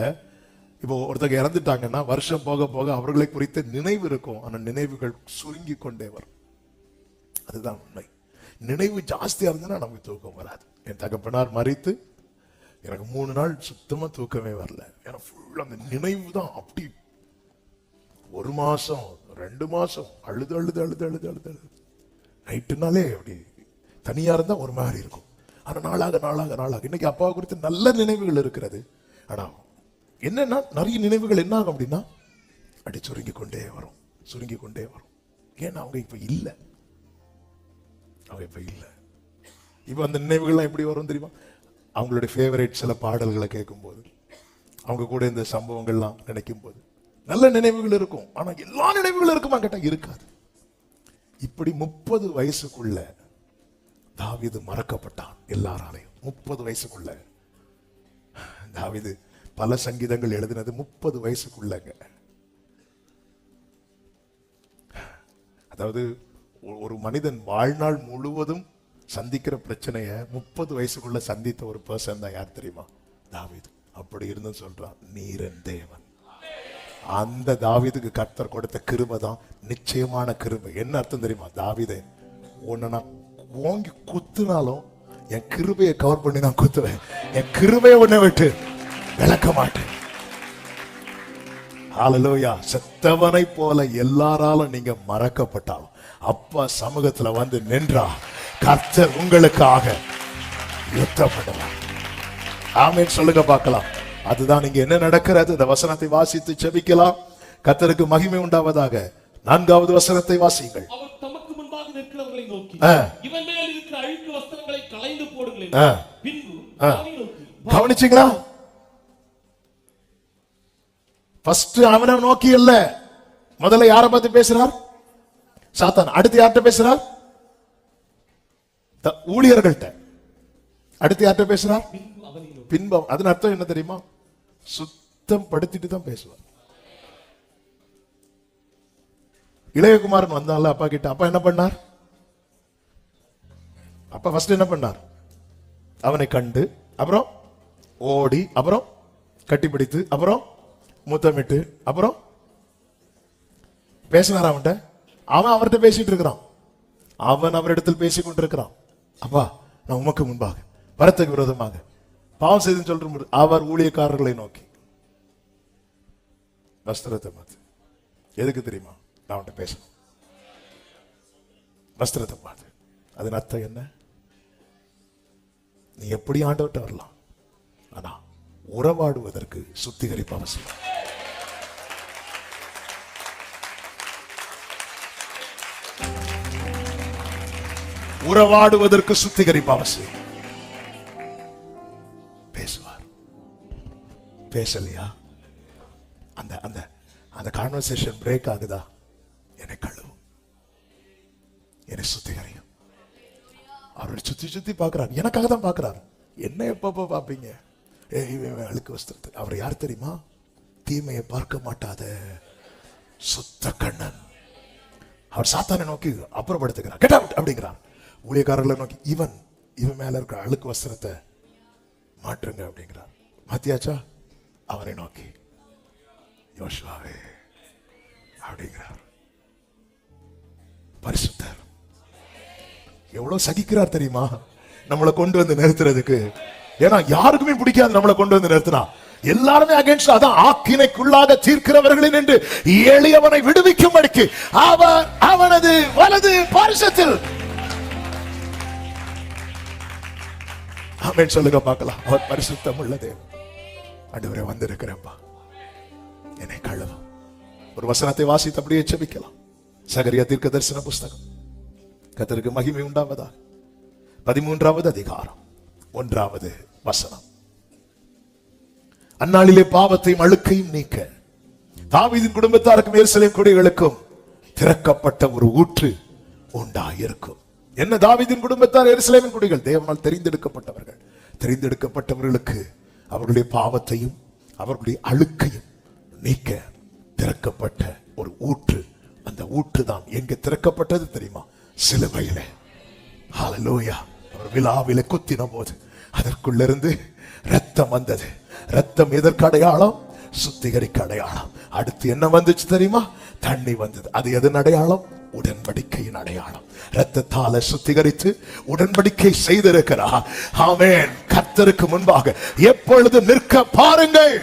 இப்போ ஒருத்தங்க இறந்துட்டாங்கன்னா வருஷம் போக போக அவர்களை குறித்த நினைவு இருக்கும், ஆனா நினைவுகள் சுருங்கி கொண்டே வரும். அதுதான் உண்மை. நினைவு ஜாஸ்தியா இருந்ததுன்னா நமக்கு தூக்கம் வராது. என் தகப்பனார் மறித்து எனக்கு 3 நாள் சுத்தமா தூக்கமே வரல. ஏன்னா ஃபுல்லா அந்த நினைவு தான். அப்படி 1 மாசம் 2 மாசம் அழுது அழுது அழுது அழுது அழுது அழுது நைட்டுனாலே அப்படி தனியா இருந்தா ஒரு மாதிரி இருக்கும். ஆனா நாளாக நாளாக நாளாக இன்னைக்கு அப்பாவை குறித்து நல்ல நினைவுகள் இருக்கிறது. ஆனா என்னன்னா நிறைய நினைவுகள் என்ன ஆகும் அப்படின்னா அப்படி சுருங்கி கொண்டே வரும், சுருங்கி கொண்டே வரும். ஏன்னா அவங்க இப்ப இல்லை, அவங்க இப்ப இல்லை. இப்ப அந்த நினைவுகள்லாம் எப்படி வரும் தெரியுமா? அவங்களுடைய ஃபேவரட் சில பாடல்களை கேட்கும்போது, அவங்க கூட இந்த சம்பவங்கள்லாம் நினைக்கும் போது நல்ல நினைவுகள் இருக்கும். ஆனா எல்லா நினைவுகளும் இருக்குமா கேட்டா இருக்காது. இப்படி 30 வயசுக்குள்ள தாவீது மறக்கப்பட்டான் எல்லாராலையும். 30 வயசுக்குள்ள தாவீது பல சங்கீதங்கள் எழுதினது 30 வயசுக்குள்ளங்க. அதாவது ஒரு மனிதன் வாழ்நாள் முழுவதும் சந்திக்கிற பிரச்சனைய 30 வயசுக்குள்ள சந்தித்த ஒரு பர்சன் தான் யார் தெரியுமா? தாவீது. அப்படி இருந்து சொல்றான், நீரன் தேவன். அந்த தாவீதுக்கு கர்த்தர் கொடுத்த கிருபை தான் நிச்சயமான கிருபை. என்ன அர்த்தம் தெரியுமா? தாவீதே, உன்னை நான் ஓங்கி குத்துனாலும் என் கிருபையை கவர் பண்ணி நான் குத்துவேன். என் கிருபையை உன்னை விட்டு விளக்க மாட்டேன். ஹல்லேலூயா. செத்தவனை போல எல்லாராலும் நீங்க மறக்கப்பட்டாலும் அப்பா சமூகத்துல வந்து நின்றா கர்த்தர் உங்களுக்காக யுத்தம் பண்ணுவார். ஆமென் சொல்லுங்க பார்க்கலாம். அதுதான் நீங்க என்ன நடக்கிறது. இந்த வசனத்தை வாசித்து செபிக்கலாம். கர்த்தருக்கு மகிமை உண்டாவதாக. 4வது வசனத்தை வாசிங்கள். அவர் தமக்கு முன்பாக நிற்கிறவர்களை நோக்கி, இவன் மேல் இருக்கிற அழுக்கு வஸ்திரங்களை களைந்து போடுங்கள். பின்பு அவனை நோக்கி, கவனிச்சீங்களா? ஃபர்ஸ்ட் அவனை நோக்கி இல்ல, முதல்ல யாரை பார்த்து பேசுறார்? சாத்தான். அடுத்து யார்கிட்ட பேசுறார்? ஊழியர்கள்ட்ட. அடுத்து யார்கிட்ட பேசுறார்? பின்பம். அதன் அர்த்தம் என்ன தெரியுமா? சுத்தம் படுத்திட்டு தான் பேசுவார். இளையகுமாரன் வந்தால அப்பா கிட்ட, அப்பா என்ன பண்ணார்? அப்பா ஃபர்ஸ்ட் என்ன பண்ணார்? அவனை கண்டு, அப்புறம் ஓடி, அப்புறம் கட்டிப்பிடித்து, அப்புறம் முத்தமிட்டு, அப்புறம் பேசினார் அவன்கிட்ட. அவன் அவர்கிட்ட பேசிட்டு இருக்கிறான். அவன் அவரிடத்தில் பேசிக் கொண்டிருக்கிறான். அப்பா, நான் உமக்கு முன்பாக வரத்துக்கு விரோதமாக பாவம் செய்து சொல்ற அவர் ஊழியக்காரர்களை நோக்கி வஸ்திரத்தை பார்த்து, எதுக்கு தெரியுமா? நான் அவன்கிட்ட பேசணும். வஸ்திரத்தை பார்த்து. அதன் அர்த்தம் என்ன? நீ எப்படி ஆண்டவர்கிட்ட வரலாம், ஆனா உறவாடுவதற்கு சுத்திகரிப்பு அவசியம். உறவாடுவதற்கு சுத்திகரிப்பு அவசியம். பேசுவார். பேசலையா? அந்த அந்த அந்த கான்வர்சேஷன் பிரேக் ஆகுதா? என்னை கழுவும், என்னை சுத்திகரியும். அவர் சுத்தி சுத்தி பார்க்கிறார். எனக்காக தான் பார்க்கிறார். என்ன எப்ப பார்ப்பீங்க? அழுக்கு வஸ்திரத்தை. அவர் யார் தெரியுமா? தீமையை பார்க்க மாட்டாத சுத்த கண்ணன். அவர் சாத்தானை நோக்கி அப்புறப்படுத்துகிறார். கெட் அவுட் அப்படிங்கிறார். ஊழியக்காரர்களை நோக்கி, இவன் மேல இருக்கிற அழுக்கு வஸ்திரத்தை மாற்றுங்க அப்படிங்கிறார். மாத்தியாச்சா? அவனை நோக்கி, யோசுவாவே அப்படிங்கிறார். பரிசுத்தர் எவ்வளவு சகிக்கிறார் தெரியுமா நம்மளை கொண்டு வந்து நிறுத்துறதுக்கு. ஏன்னா யாருக்குமே பிடிக்காது நம்மளை கொண்டு வந்து நிறுத்தினா. எல்லாருமே அகைன்ஸ்ட். அதான் ஆக்கினைக்குள்ளாக தீர்க்கிறவர்களின் என்று எளியவனை விடுவிக்கும்படிக்கு அவர் அவனது வலது பாரிசத்தில். ஆமென் சொல்லுங்க பார்க்கலாம். அவர் பரிசுத்தம் உள்ள தேவன். ஆண்டவரே வந்திருக்கிறப்பா, என்னை கழுவும். ஒரு வசனத்தை வாசித்து அப்படியே செபிக்கலாம். சகரியா தீர்க்க தரிசன புஸ்தகம். கர்த்தருக்கு மகிமை உண்டாவதாக. 13வது அதிகாரம் 1வது வசனம். அந்நாளிலே பாவத்தையும் அழுக்கையும் நீக்க தாவீதின் குடும்பத்தாருக்கும் எருசலேம் குடிகளுக்கும் திறக்கப்பட்ட ஒரு ஊற்று உண்டாயிருக்கும். என்ன? தாவீதின் குடும்பத்தார் எருசலேமின் குடிகள், தேவனால் தெரிந்தெடுக்கப்பட்டவர்கள். தெரிந்தெடுக்கப்பட்டவர்களுக்கு அவர்களுடைய பாவத்தையும் அவர்களுடைய அழுக்கையும் நீக்க திறக்கப்பட்ட ஒரு ஊற்று. அந்த ஊற்று தான் எங்க திறக்கப்பட்டது தெரியுமா? சிலுவையிலே. ஹல்லேலூயா. அவர் விலாவிலே குத்தின போது அதற்குள்ளிருந்து ரத்தம் வந்தது. ரத்தம் எதற்கு அடையாளம்? சுத்திகரிக்க அடையாளம். அடுத்து என்ன வந்துச்சு தெரியுமா? தண்ணி வந்தது. அது எதன் அடையாளம்? உடன்படிக்கையின் அடையாளம். ரத்தத்தால சுத்திகரித்து உடன்படிக்கை செய்திருக்கிறார். ஆமென். கர்த்தருக்கு முன்பாக எப்பொழுது நிற்க பாருங்கள்,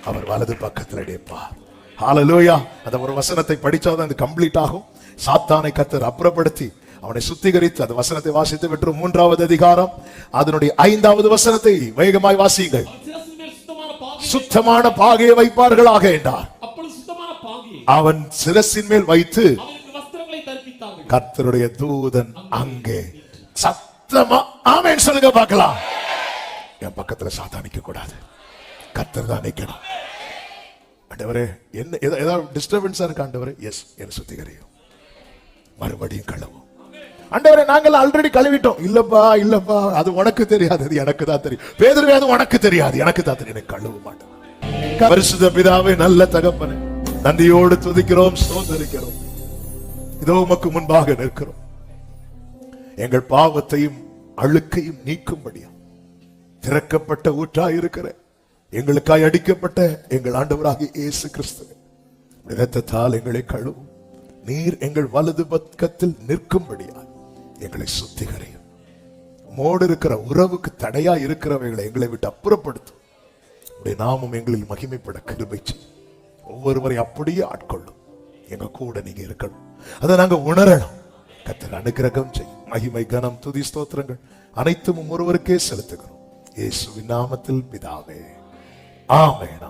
அவர் வலது பக்கத்தில் நிற்பார். ஹல்லேலூயா. அந்த ஒரு வசனத்தை படிச்சாதான் அது கம்ப்ளீட் ஆகும். சாத்தானை கர்த்தர் அப்புறப்படுத்தி அவனை சுத்திகரித்து அந்த வசனத்தை வாசித்து விட்டு 3வது அதிகாரம் அதனுடைய 5வது வசனத்தை வேகமாய் வாசியுங்கள். சுத்தமான பாகையை வைப்பார்களாக என்றார். அவன் சிரசின் மேல் வைத்து கர்த்தருடைய தூதன் அங்கே சத்தமா ஆமென் சொல்லுங்க பார்க்கலாம். என் பக்கத்துல சாத்தான் நிக்க கூடாது, கர்த்தர் தான் நிக்கணும். ஆண்டவரே என்ன ஏதாவது டிஸ்டர்பன்ஸா இருக்கு ஆண்டவரே, எஸ் என்ன சுத்திகரியும், மறுபடியும் கழுவும். ஆண்டவரே நாங்கள் ஆல்ரெடி கழுவிட்டோம், இல்லப்பா இல்லப்பா அது உனக்கு தெரியாது, அது எனக்கு தான் தெரியும். பேதுருவே அது உனக்கு தெரியாது, எனக்கு தான் தெரியும், எனக்கு கழுவ மாட்டேன். பரிசுத்த பிதாவே, நல்ல தகப்பனே, நன்றியோடு துதிக்கிறோம், ஸ்தோத்திரிக்கிறோம். இதோ உமக்கு முன்பாக நிற்கிறோம். எங்கள் பாவத்தையும் அழுக்கையும் நீக்கும்படியும் திறக்கப்பட்ட ஊற்றாய் இருக்கிற எங்களுக்காய் அடிக்கப்பட்ட எங்கள் ஆண்டவராகிய இயேசு கிறிஸ்து இரத்தத்தால் எங்களை கழுவும். நீர் எங்கள் வலது பக்கத்தில் நிற்கும்படியாய் எங்களை சுத்திகரியும். உம்மோடு இருக்கிற உறவுக்கு தடையா இருக்கிறவைகளை எங்களை விட்டு அப்புறப்படுத்தும். உடைய நாமம் எங்களில் மகிமைப்பட கிருபை செய்யும். ஒவ்வொருவரை அப்படியே ஆட்கொள்ளும். எங்க கூட நீங்க இருக்கணும், அதை நாங்க உணரணும். கர்த்தர் அனுக்கிரகம் செய்யும். மகிமை, கனம், துதி, ஸ்தோத்திரங்கள் அனைத்தும் ஒருவருக்கே செலுத்துகிறோம். இயேசுவின் நாமத்தில் பிதாவே, ஆமென்.